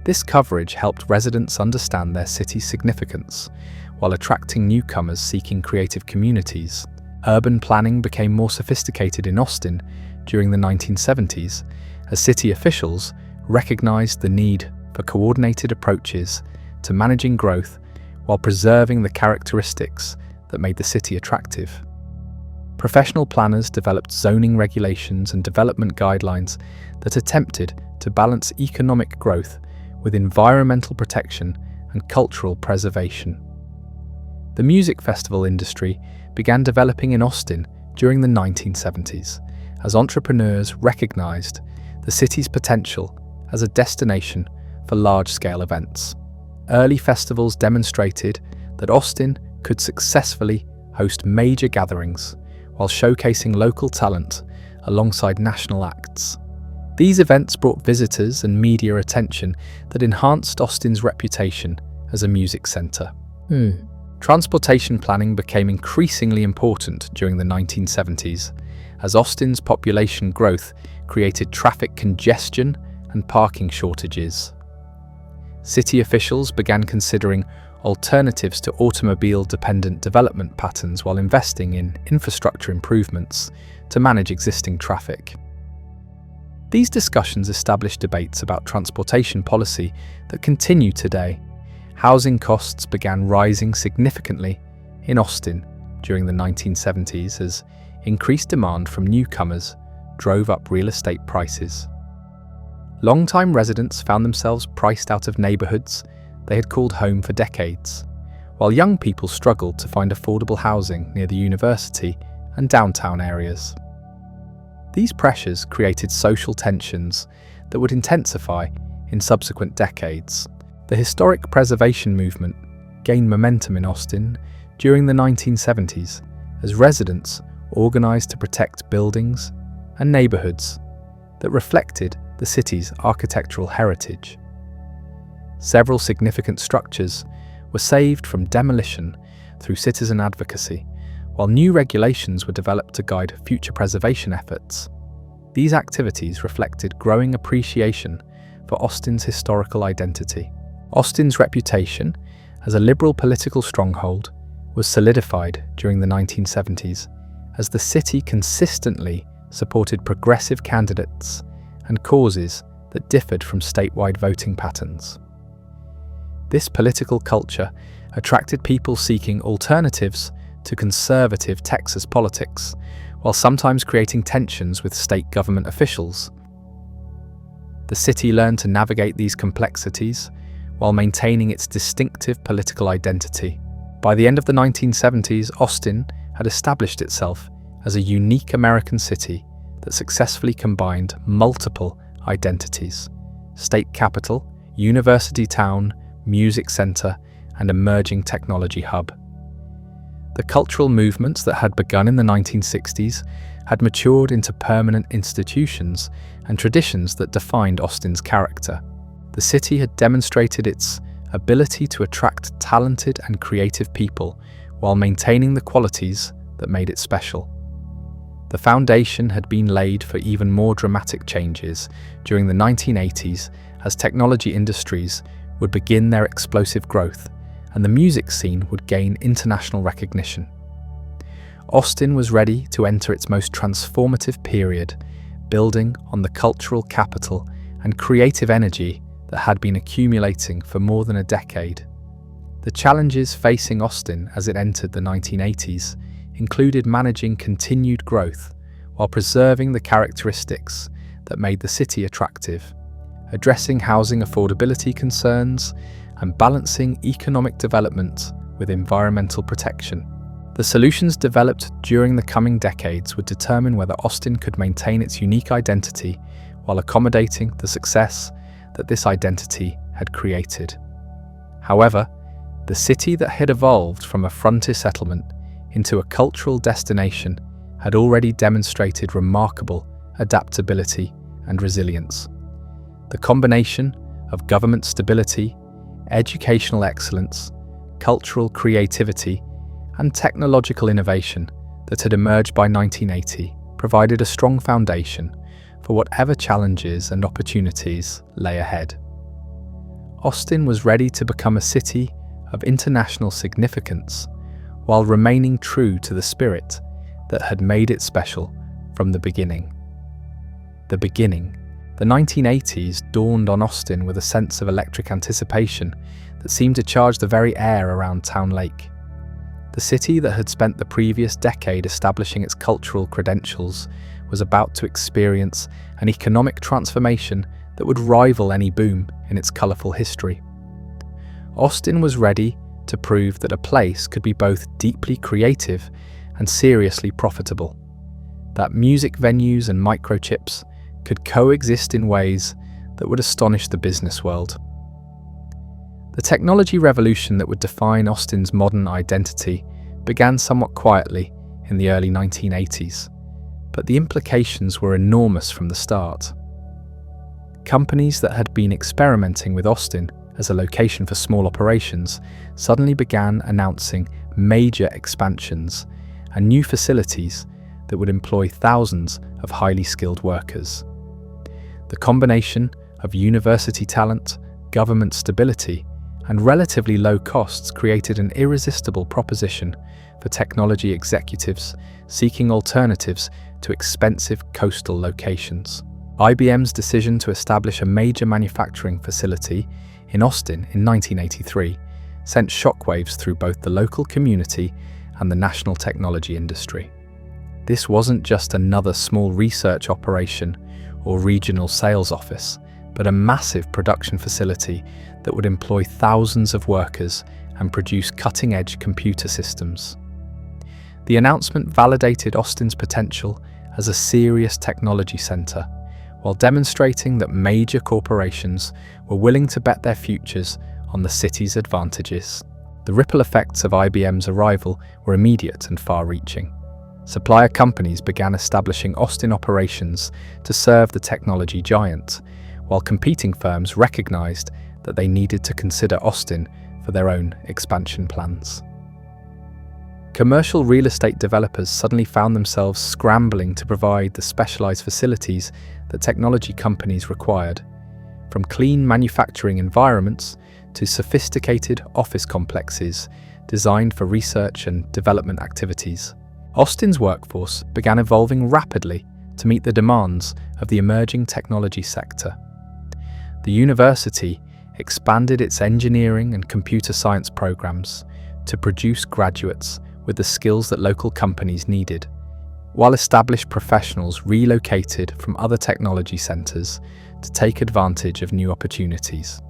This coverage helped residents understand their city's significance, while attracting newcomers seeking creative communities. Urban planning became more sophisticated in Austin during the 1970s, as city officials recognized the need for coordinated approaches to managing growth while preserving the characteristics that made the city attractive. Professional planners developed zoning regulations and development guidelines that attempted to balance economic growth with environmental protection and cultural preservation. The music festival industry began developing in Austin during the 1970s, as entrepreneurs recognized the city's potential as a destination for large-scale events. Early festivals demonstrated that Austin could successfully host major gatherings while showcasing local talent alongside national acts. These events brought visitors and media attention that enhanced Austin's reputation as a music center. Transportation planning became increasingly important during the 1970s, as Austin's population growth created traffic congestion and parking shortages. City officials began considering alternatives to automobile-dependent development patterns while investing in infrastructure improvements to manage existing traffic. These discussions established debates about transportation policy that continue today. Housing costs began rising significantly in Austin during the 1970s as increased demand from newcomers drove up real estate prices. Long-time residents found themselves priced out of neighborhoods they had called home for decades, while young people struggled to find affordable housing near the university and downtown areas. These pressures created social tensions that would intensify in subsequent decades. The historic preservation movement gained momentum in Austin during the 1970s as residents organized to protect buildings and neighborhoods that reflected the city's architectural heritage. Several significant structures were saved from demolition through citizen advocacy, while new regulations were developed to guide future preservation efforts. These activities reflected growing appreciation for Austin's historical identity. Austin's reputation as a liberal political stronghold was solidified during the 1970s as the city consistently supported progressive candidates and causes that differed from statewide voting patterns. This political culture attracted people seeking alternatives to conservative Texas politics, while sometimes creating tensions with state government officials. The city learned to navigate these complexities while maintaining its distinctive political identity. By the end of the 1970s, Austin had established itself as a unique American city that successfully combined multiple identities: state capital, university town, music center, and emerging technology hub. The cultural movements that had begun in the 1960s had matured into permanent institutions and traditions that defined Austin's character. The city had demonstrated its ability to attract talented and creative people while maintaining the qualities that made it special. The foundation had been laid for even more dramatic changes during the 1980s as technology industries would begin their explosive growth and the music scene would gain international recognition. Austin was ready to enter its most transformative period, building on the cultural capital and creative energy that had been accumulating for more than a decade. The challenges facing Austin as it entered the 1980s included managing continued growth while preserving the characteristics that made the city attractive, addressing housing affordability concerns, and balancing economic development with environmental protection. The solutions developed during the coming decades would determine whether Austin could maintain its unique identity while accommodating the success that this identity had created. However, the city that had evolved from a frontier settlement into a cultural destination had already demonstrated remarkable adaptability and resilience. The combination of government stability, educational excellence, cultural creativity, and technological innovation that had emerged by 1980 provided a strong foundation for whatever challenges and opportunities lay ahead. Austin was ready to become a city of international significance while remaining true to the spirit that had made it special from the beginning. The 1980s dawned on Austin with a sense of electric anticipation that seemed to charge the very air around Town Lake. The city that had spent the previous decade establishing its cultural credentials was about to experience an economic transformation that would rival any boom in its colourful history. Austin was ready to prove that a place could be both deeply creative and seriously profitable, that music venues and microchips could coexist in ways that would astonish the business world. The technology revolution that would define Austin's modern identity began somewhat quietly in the early 1980s, but the implications were enormous from the start. Companies that had been experimenting with Austin as a location for small operations suddenly began announcing major expansions and new facilities that would employ thousands of highly skilled workers. The combination of university talent, government stability, and relatively low costs created an irresistible proposition for technology executives seeking alternatives to expensive coastal locations. IBM's decision to establish a major manufacturing facility in Austin in 1983 sent shockwaves through both the local community and the national technology industry. This wasn't just another small research operation or regional sales office, but a massive production facility that would employ thousands of workers and produce cutting-edge computer systems. The announcement validated Austin's potential as a serious technology center, while demonstrating that major corporations were willing to bet their futures on the city's advantages. The ripple effects of IBM's arrival were immediate and far-reaching. Supplier companies began establishing Austin operations to serve the technology giant, while competing firms recognized that they needed to consider Austin for their own expansion plans. Commercial real estate developers suddenly found themselves scrambling to provide the specialized facilities that technology companies required, from clean manufacturing environments to sophisticated office complexes designed for research and development activities. Austin's workforce began evolving rapidly to meet the demands of the emerging technology sector. The university expanded its engineering and computer science programs to produce graduates with the skills that local companies needed, while established professionals relocated from other technology centers to take advantage of new opportunities.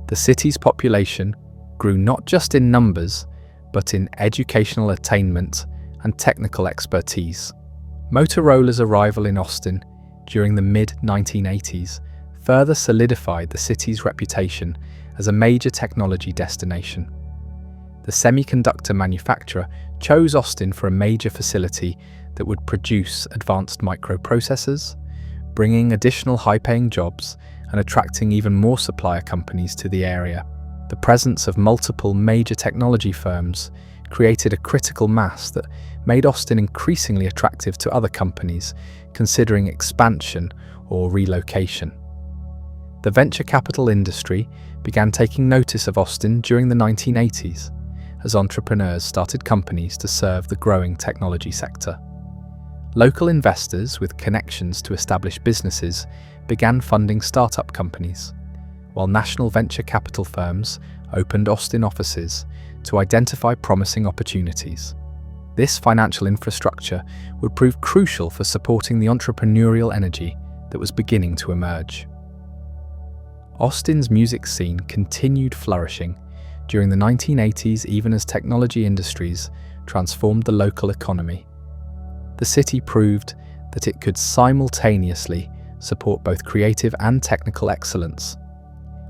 The city's population grew not just in numbers, but in educational attainment and technical expertise. Motorola's arrival in Austin during the mid-1980s further solidified the city's reputation as a major technology destination. The semiconductor manufacturer chose Austin for a major facility that would produce advanced microprocessors, bringing additional high-paying jobs and attracting even more supplier companies to the area. The presence of multiple major technology firms created a critical mass that made Austin increasingly attractive to other companies considering expansion or relocation. The venture capital industry began taking notice of Austin during the 1980s as entrepreneurs started companies to serve the growing technology sector. Local investors with connections to established businesses began funding startup companies, while national venture capital firms opened Austin offices to identify promising opportunities. This financial infrastructure would prove crucial for supporting the entrepreneurial energy that was beginning to emerge. Austin's music scene continued flourishing during the 1980s, even as technology industries transformed the local economy. The city proved that it could simultaneously support both creative and technical excellence,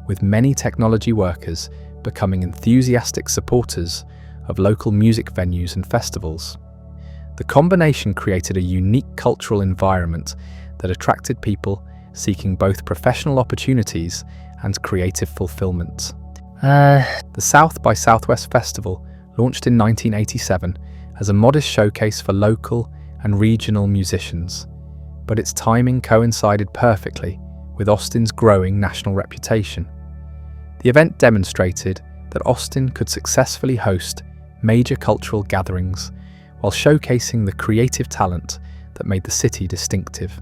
with many technology workers becoming enthusiastic supporters of local music venues and festivals. The combination created a unique cultural environment that attracted people seeking both professional opportunities and creative fulfillment. The South by Southwest Festival launched in 1987 as a modest showcase for local and regional musicians, but its timing coincided perfectly with Austin's growing national reputation. The event demonstrated that Austin could successfully host major cultural gatherings while showcasing the creative talent that made the city distinctive.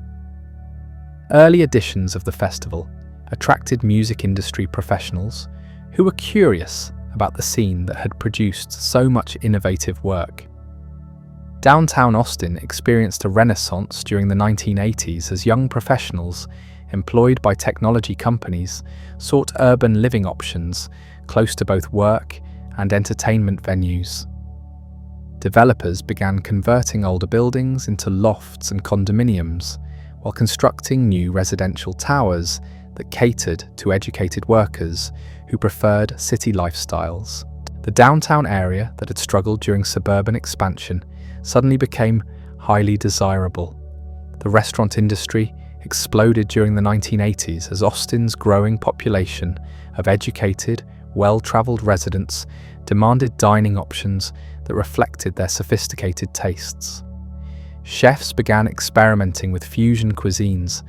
Early editions of the festival attracted music industry professionals who were curious about the scene that had produced so much innovative work. Downtown Austin experienced a renaissance during the 1980s as young professionals employed by technology companies sought urban living options close to both work and entertainment venues. Developers began converting older buildings into lofts and condominiums, while constructing new residential towers that catered to educated workers who preferred city lifestyles. The downtown area that had struggled during suburban expansion suddenly became highly desirable. The restaurant industry exploded during the 1980s as Austin's growing population of educated, well-traveled residents demanded dining options that reflected their sophisticated tastes. Chefs began experimenting with fusion cuisines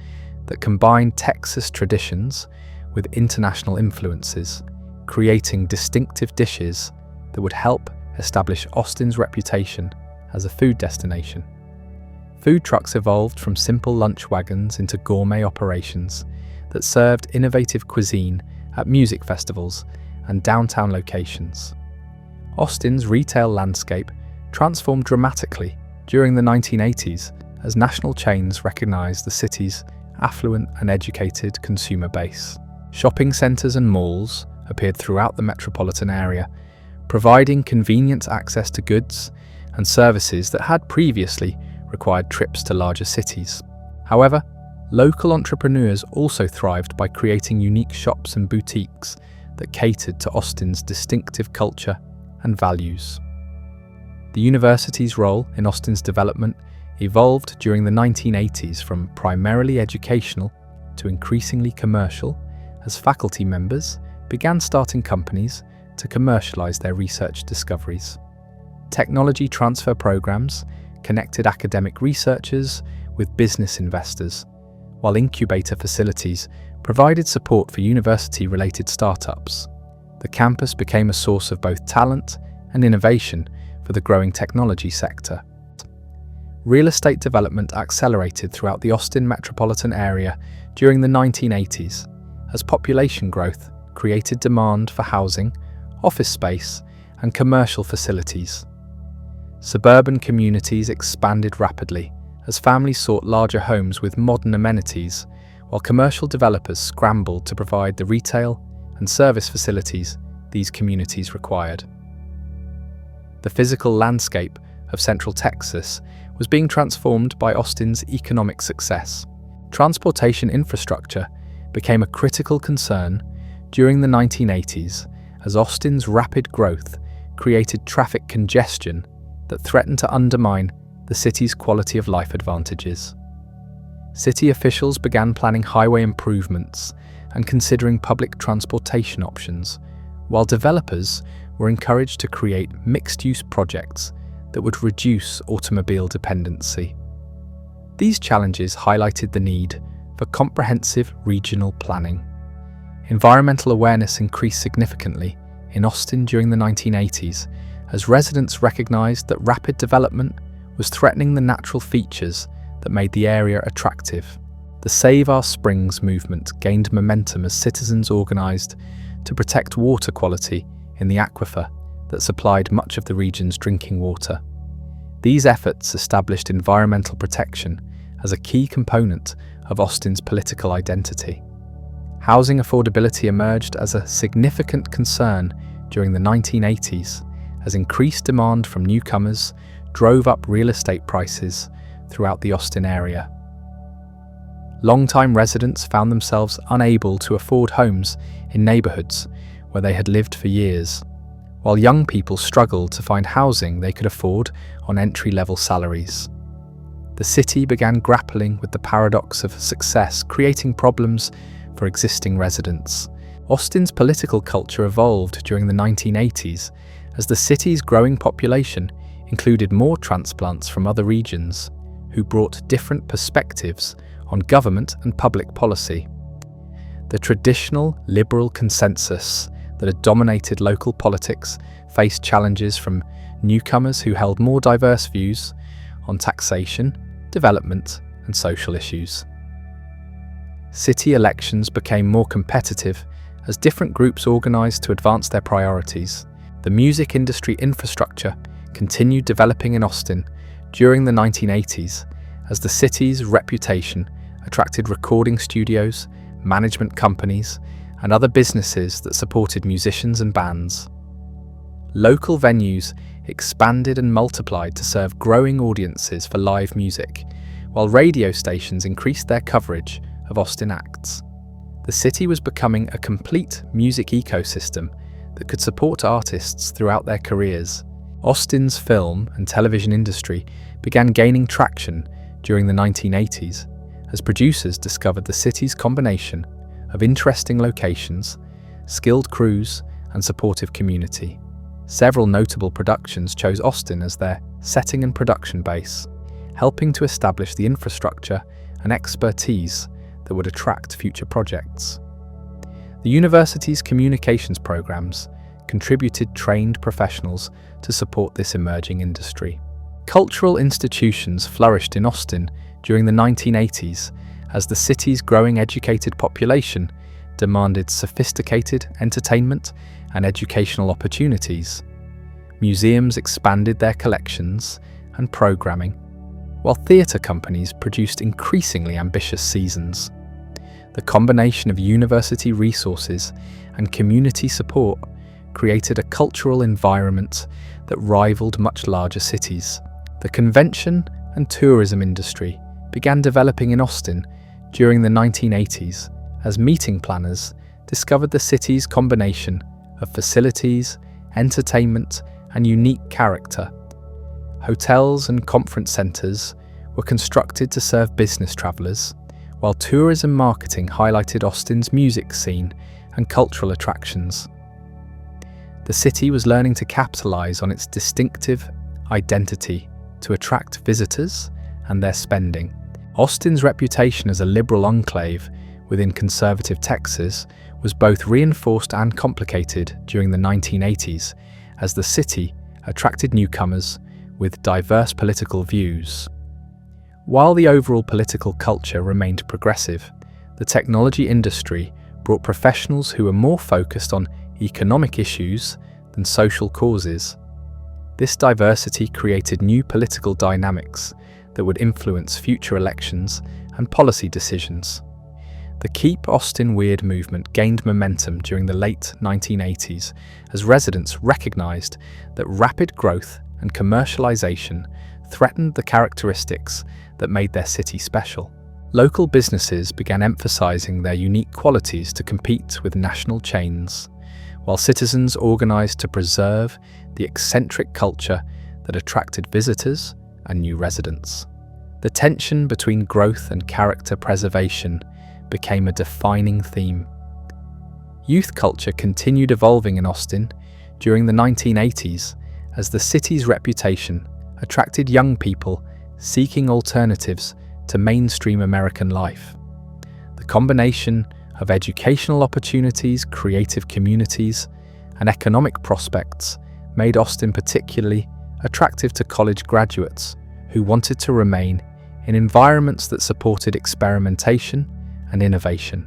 that combined Texas traditions with international influences, creating distinctive dishes that would help establish Austin's reputation as a food destination. Food trucks evolved from simple lunch wagons into gourmet operations that served innovative cuisine at music festivals and downtown locations. Austin's retail landscape transformed dramatically during the 1980s as national chains recognized the city's affluent and educated consumer base. Shopping centers and malls appeared throughout the metropolitan area, providing convenient access to goods and services that had previously required trips to larger cities. However, local entrepreneurs also thrived by creating unique shops and boutiques that catered to Austin's distinctive culture and values. The university's role in Austin's development evolved during the 1980s from primarily educational to increasingly commercial as faculty members began starting companies to commercialize their research discoveries. Technology transfer programs connected academic researchers with business investors, while incubator facilities provided support for university-related startups. The campus became a source of both talent and innovation for the growing technology sector. Real estate development accelerated throughout the Austin metropolitan area during the 1980s as population growth created demand for housing, office space, and commercial facilities. Suburban communities expanded rapidly as families sought larger homes with modern amenities, while commercial developers scrambled to provide the retail and service facilities these communities required. The physical landscape of Central Texas was being transformed by Austin's economic success. Transportation infrastructure became a critical concern during the 1980s as Austin's rapid growth created traffic congestion that threatened to undermine the city's quality of life advantages. City officials began planning highway improvements and considering public transportation options, while developers were encouraged to create mixed-use projects that would reduce automobile dependency. These challenges highlighted the need for comprehensive regional planning. Environmental awareness increased significantly in Austin during the 1980s as residents recognized that rapid development was threatening the natural features that made the area attractive. The Save Our Springs movement gained momentum as citizens organised to protect water quality in the aquifer that supplied much of the region's drinking water. These efforts established environmental protection as a key component of Austin's political identity. Housing affordability emerged as a significant concern during the 1980s, as increased demand from newcomers drove up real estate prices throughout the Austin area. Long-time residents found themselves unable to afford homes in neighborhoods where they had lived for years, while young people struggled to find housing they could afford on entry-level salaries. The city began grappling with the paradox of success, creating problems for existing residents. Austin's political culture evolved during the 1980s as the city's growing population included more transplants from other regions who brought different perspectives on government and public policy. The traditional liberal consensus that had dominated local politics faced challenges from newcomers who held more diverse views on taxation, development, and social issues. City elections became more competitive as different groups organised to advance their priorities. The music industry infrastructure continued developing in Austin during the 1980s as the city's reputation attracted recording studios, management companies, and other businesses that supported musicians and bands. Local venues expanded and multiplied to serve growing audiences for live music, while radio stations increased their coverage of Austin acts. The city was becoming a complete music ecosystem that could support artists throughout their careers. Austin's film and television industry began gaining traction during the 1980s as producers discovered the city's combination of interesting locations, skilled crews, and supportive community. Several notable productions chose Austin as their setting and production base, helping to establish the infrastructure and expertise that would attract future projects. The university's communications programs contributed trained professionals to support this emerging industry. Cultural institutions flourished in Austin during the 1980s as the city's growing educated population demanded sophisticated entertainment and educational opportunities. Museums expanded their collections and programming, while theatre companies produced increasingly ambitious seasons. The combination of university resources and community support created a cultural environment that rivaled much larger cities. The convention and tourism industry began developing in Austin during the 1980s as meeting planners discovered the city's combination of facilities, entertainment, and unique character. Hotels and conference centres were constructed to serve business travellers, while tourism marketing highlighted Austin's music scene and cultural attractions. The city was learning to capitalise on its distinctive identity to attract visitors and their spending. Austin's reputation as a liberal enclave within conservative Texas was both reinforced and complicated during the 1980s as the city attracted newcomers with diverse political views. While the overall political culture remained progressive, the technology industry brought professionals who were more focused on economic issues than social causes. This diversity created new political dynamics that would influence future elections and policy decisions. The Keep Austin Weird movement gained momentum during the late 1980s as residents recognized that rapid growth and commercialization threatened the characteristics that made their city special. Local businesses began emphasizing their unique qualities to compete with national chains, while citizens organized to preserve the eccentric culture that attracted visitors and new residents. The tension between growth and character preservation became a defining theme. Youth culture continued evolving in Austin during the 1980s as the city's reputation attracted young people seeking alternatives to mainstream American life. The combination of educational opportunities, creative communities, and economic prospects made Austin particularly attractive to college graduates who wanted to remain in environments that supported experimentation and innovation.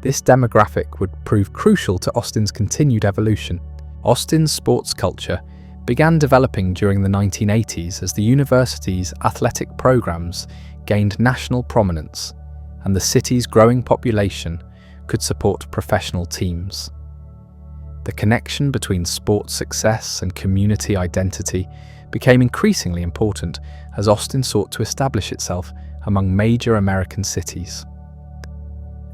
This demographic would prove crucial to Austin's continued evolution. Austin's sports culture began developing during the 1980s as the university's athletic programs gained national prominence, and the city's growing population could support professional teams. The connection between sports success and community identity became increasingly important as Austin sought to establish itself among major American cities.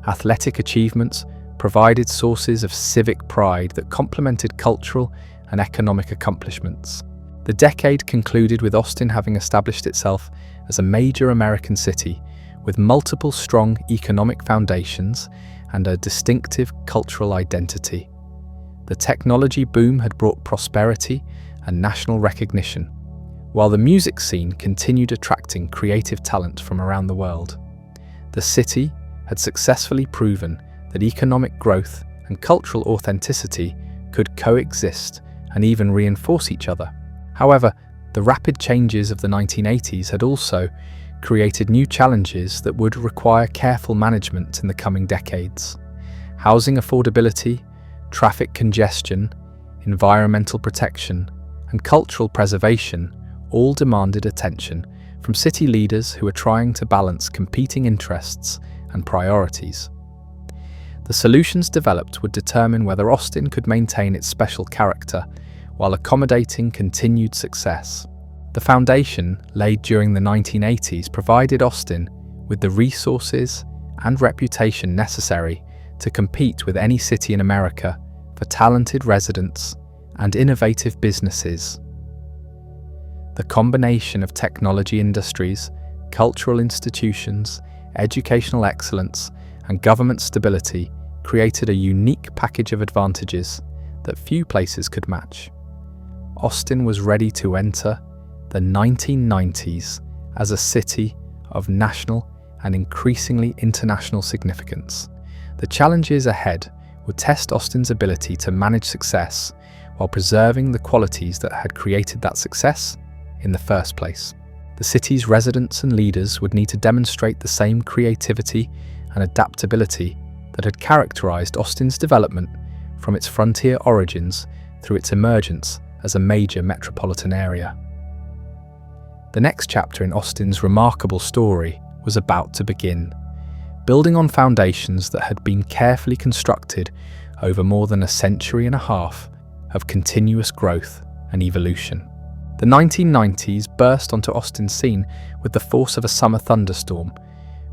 Athletic achievements provided sources of civic pride that complemented cultural and economic accomplishments. The decade concluded with Austin having established itself as a major American city with multiple strong economic foundations and a distinctive cultural identity. The technology boom had brought prosperity and national recognition, while the music scene continued attracting creative talent from around the world. The city had successfully proven that economic growth and cultural authenticity could coexist and even reinforce each other. However, the rapid changes of the 1980s had also created new challenges that would require careful management in the coming decades. Housing affordability, traffic congestion, environmental protection, and cultural preservation all demanded attention from city leaders who were trying to balance competing interests and priorities. The solutions developed would determine whether Austin could maintain its special character while accommodating continued success. The foundation laid during the 1980s provided Austin with the resources and reputation necessary to compete with any city in America for talented residents and innovative businesses. The combination of technology industries, cultural institutions, educational excellence, and government stability created a unique package of advantages that few places could match. Austin was ready to enter the 1990s as a city of national and increasingly international significance. The challenges ahead would test Austin's ability to manage success while preserving the qualities that had created that success in the first place. The city's residents and leaders would need to demonstrate the same creativity and adaptability that had characterized Austin's development from its frontier origins through its emergence as a major metropolitan area. The next chapter in Austin's remarkable story was about to begin, building on foundations that had been carefully constructed over more than a century and a half of continuous growth and evolution. The 1990s burst onto Austin's scene with the force of a summer thunderstorm,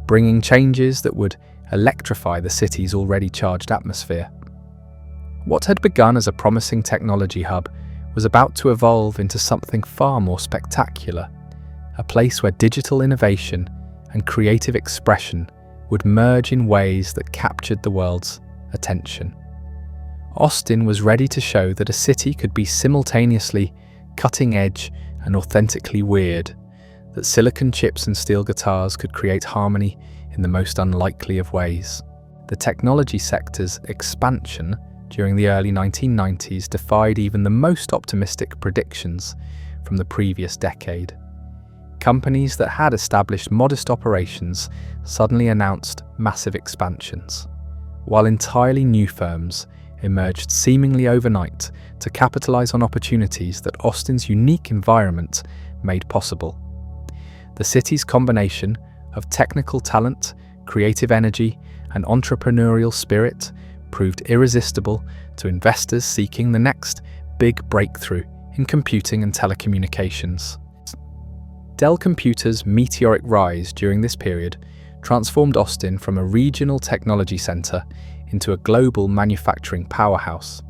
bringing changes that would electrify the city's already charged atmosphere. What had begun as a promising technology hub was about to evolve into something far more spectacular, a place where digital innovation and creative expression would merge in ways that captured the world's attention. Austin was ready to show that a city could be simultaneously cutting-edge and authentically weird, that silicon chips and steel guitars could create harmony in the most unlikely of ways. The technology sector's expansion during the early 1990s defied even the most optimistic predictions from the previous decade. Companies that had established modest operations suddenly announced massive expansions, while entirely new firms emerged seemingly overnight to capitalize on opportunities that Austin's unique environment made possible. The city's combination of technical talent, creative energy, and entrepreneurial spirit proved irresistible to investors seeking the next big breakthrough in computing and telecommunications. Dell Computer's meteoric rise during this period transformed Austin from a regional technology center into a global manufacturing powerhouse.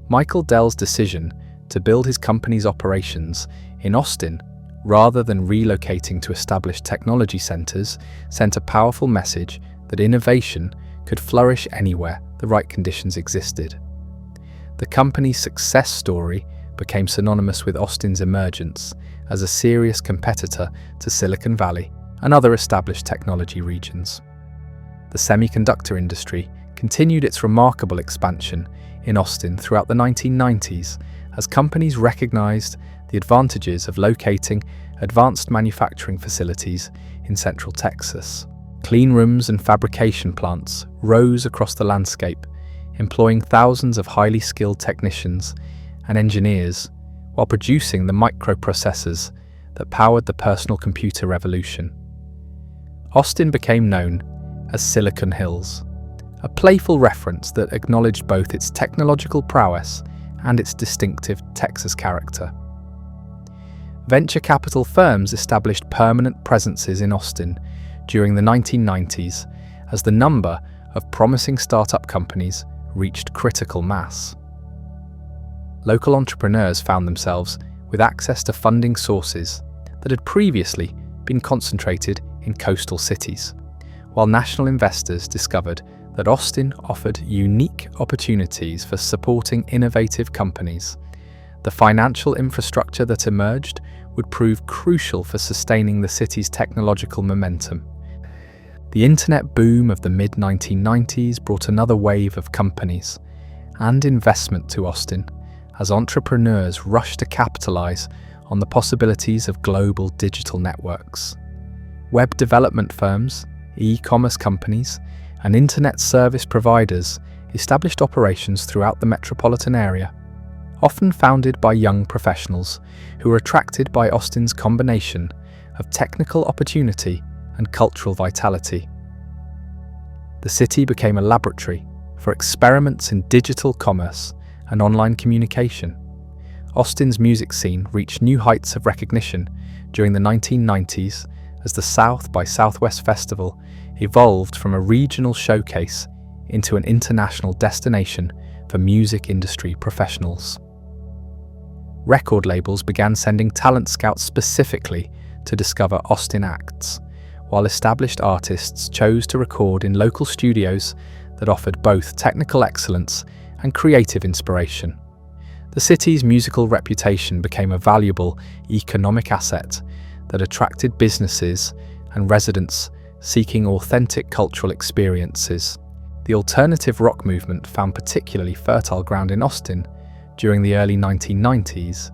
Michael Dell's decision to build his company's operations in Austin rather than relocating to established technology centers sent a powerful message that innovation could flourish anywhere the right conditions existed. The company's success story became synonymous with Austin's emergence as a serious competitor to Silicon Valley and other established technology regions. The semiconductor industry continued its remarkable expansion in Austin throughout the 1990s as companies recognized the advantages of locating advanced manufacturing facilities in central Texas. Clean rooms and fabrication plants rose across the landscape, employing thousands of highly skilled technicians and engineers while producing the microprocessors that powered the personal computer revolution. Austin became known as Silicon Hills, a playful reference that acknowledged both its technological prowess and its distinctive Texas character. Venture capital firms established permanent presences in Austin during the 1990s as the number of promising startup companies reached critical mass. Local entrepreneurs found themselves with access to funding sources that had previously been concentrated in coastal cities, while national investors discovered that Austin offered unique opportunities for supporting innovative companies. The financial infrastructure that emerged would prove crucial for sustaining the city's technological momentum. The internet boom of the mid-1990s brought another wave of companies and investment to Austin as entrepreneurs rushed to capitalize on the possibilities of global digital networks. Web development firms, e-commerce companies, and internet service providers established operations throughout the metropolitan area, often founded by young professionals who were attracted by Austin's combination of technical opportunity and cultural vitality. The city became a laboratory for experiments in digital commerce and online communication. Austin's music scene reached new heights of recognition during the 1990s as the South by Southwest Festival evolved from a regional showcase into an international destination for music industry professionals. Record labels began sending talent scouts specifically to discover Austin acts, while established artists chose to record in local studios that offered both technical excellence and creative inspiration. The city's musical reputation became a valuable economic asset that attracted businesses and residents seeking authentic cultural experiences. The alternative rock movement found particularly fertile ground in Austin during the early 1990s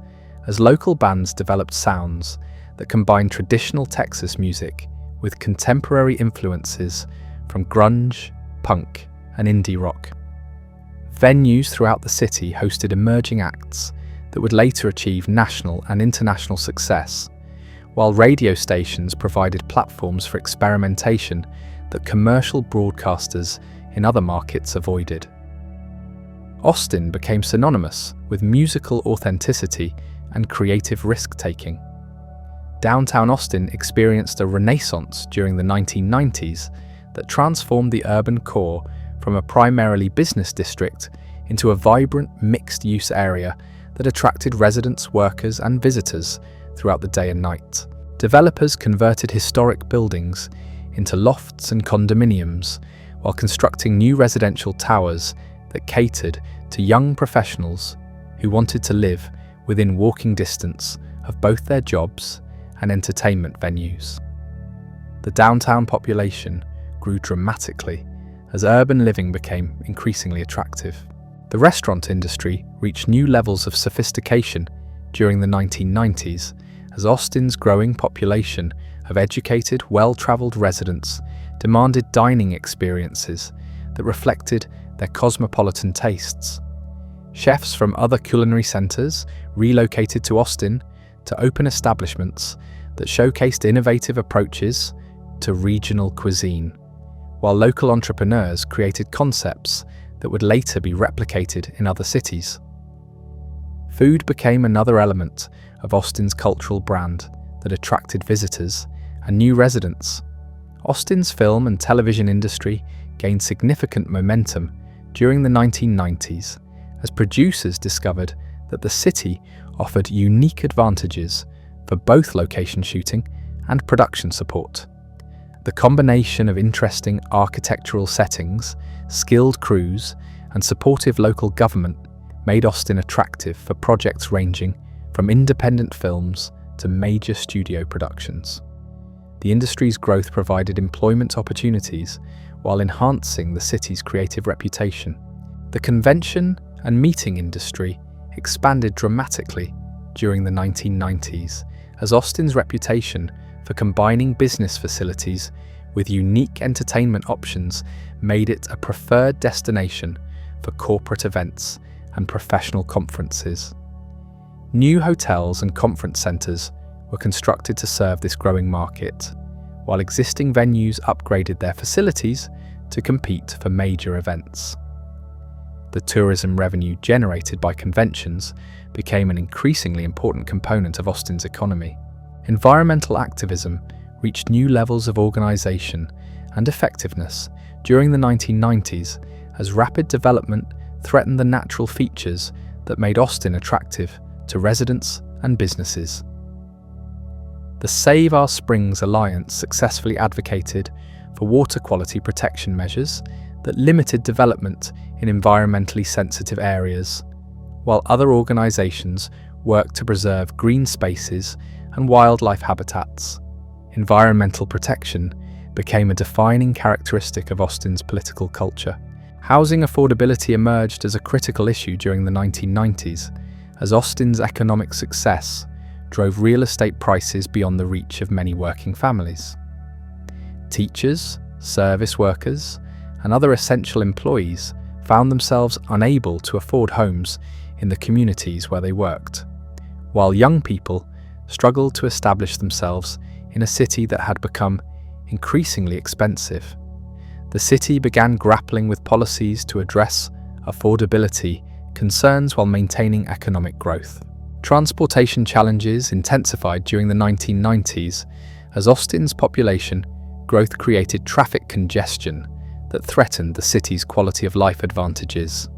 as local bands developed sounds that combined traditional Texas music with contemporary influences from grunge, punk, and indie rock. Venues throughout the city hosted emerging acts that would later achieve national and international success, while radio stations provided platforms for experimentation that commercial broadcasters in other markets avoided. Austin became synonymous with musical authenticity and creative risk-taking. Downtown Austin experienced a renaissance during the 1990s that transformed the urban core from a primarily business district into a vibrant mixed-use area that attracted residents, workers, and visitors throughout the day and night. Developers converted historic buildings into lofts and condominiums while constructing new residential towers that catered to young professionals who wanted to live within walking distance of both their jobs and entertainment venues. The downtown population grew dramatically as urban living became increasingly attractive. The restaurant industry reached new levels of sophistication during the 1990s as Austin's growing population of educated, well-traveled residents demanded dining experiences that reflected their cosmopolitan tastes. Chefs from other culinary centers relocated to Austin to open establishments that showcased innovative approaches to regional cuisine, while local entrepreneurs created concepts that would later be replicated in other cities. Food became another element of Austin's cultural brand that attracted visitors and new residents. Austin's film and television industry gained significant momentum during the 1990s as producers discovered that the city offered unique advantages for both location shooting and production support. The combination of interesting architectural settings, skilled crews, and supportive local government made Austin attractive for projects ranging from independent films to major studio productions. The industry's growth provided employment opportunities while enhancing the city's creative reputation. The convention and meeting industry expanded dramatically during the 1990s, as Austin's reputation for combining business facilities with unique entertainment options made it a preferred destination for corporate events and professional conferences. New hotels and conference centres were constructed to serve this growing market, while existing venues upgraded their facilities to compete for major events. The tourism revenue generated by conventions became an increasingly important component of Austin's economy. Environmental activism reached new levels of organisation and effectiveness during the 1990s as rapid development threatened the natural features that made Austin attractive to residents and businesses. The Save Our Springs Alliance successfully advocated for water quality protection measures that limited development in environmentally sensitive areas, while other organisations worked to preserve green spaces and wildlife habitats. Environmental protection became a defining characteristic of Austin's political culture. Housing affordability emerged as a critical issue during the 1990s, as Austin's economic success drove real estate prices beyond the reach of many working families. Teachers, service workers, and other essential employees found themselves unable to afford homes in the communities where they worked, while young people struggled to establish themselves in a city that had become increasingly expensive. The city began grappling with policies to address affordability concerns while maintaining economic growth. Transportation challenges intensified during the 1990s as Austin's population growth created traffic congestion that threatened the city's quality of life advantages.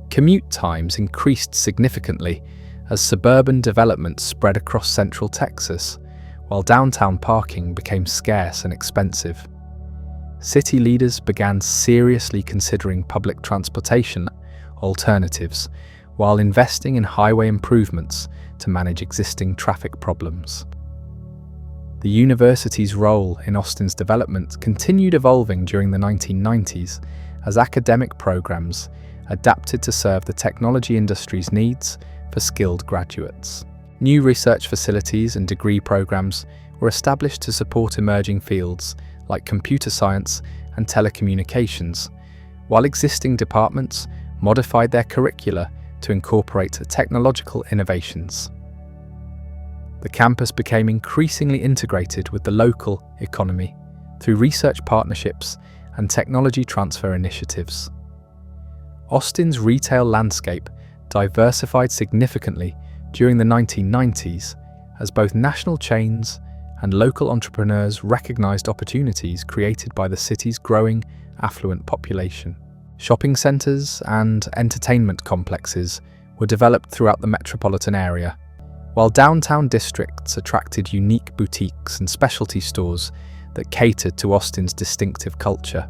Commute times increased significantly as suburban development spread across central Texas, while downtown parking became scarce and expensive. City leaders began seriously considering public transportation alternatives while investing in highway improvements to manage existing traffic problems. The university's role in Austin's development continued evolving during the 1990s as academic programs adapted to serve the technology industry's needs for skilled graduates. New research facilities and degree programs were established to support emerging fields like computer science and telecommunications, while existing departments modified their curricula to incorporate technological innovations. The campus became increasingly integrated with the local economy through research partnerships and technology transfer initiatives. Austin's retail landscape diversified significantly during the 1990s as both national chains and local entrepreneurs recognized opportunities created by the city's growing affluent population. Shopping centers and entertainment complexes were developed throughout the metropolitan area, while downtown districts attracted unique boutiques and specialty stores that catered to Austin's distinctive culture.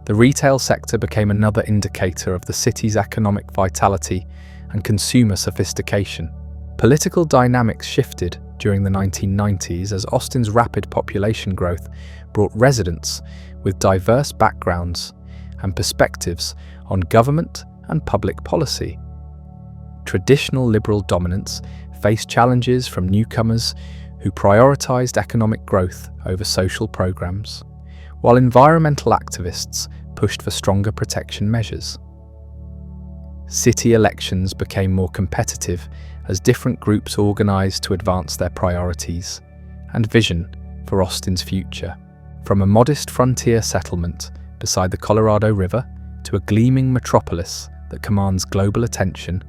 The retail sector became another indicator of the city's economic vitality and consumer sophistication. Political dynamics shifted during the 1990s as Austin's rapid population growth brought residents with diverse backgrounds and perspectives on government and public policy. Traditional liberal dominance faced challenges from newcomers who prioritized economic growth over social programs, while environmental activists pushed for stronger protection measures. City elections became more competitive as different groups organized to advance their priorities and vision for Austin's future. From a modest frontier settlement beside the Colorado River to a gleaming metropolis that commands global attention,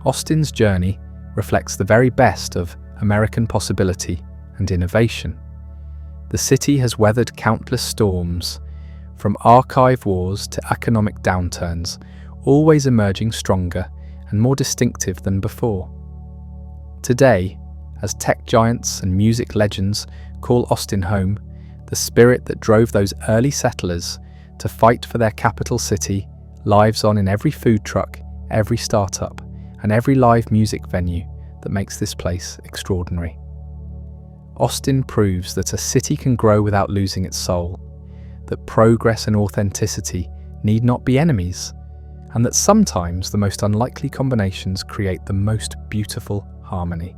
Austin's journey reflects the very best of American possibility and innovation. The city has weathered countless storms, from archive wars to economic downturns, always emerging stronger and more distinctive than before. Today, as tech giants and music legends call Austin home, the spirit that drove those early settlers to fight for their capital city lives on in every food truck, every startup, and every live music venue that makes this place extraordinary. Austin proves that a city can grow without losing its soul, that progress and authenticity need not be enemies, and that sometimes the most unlikely combinations create the most beautiful harmony.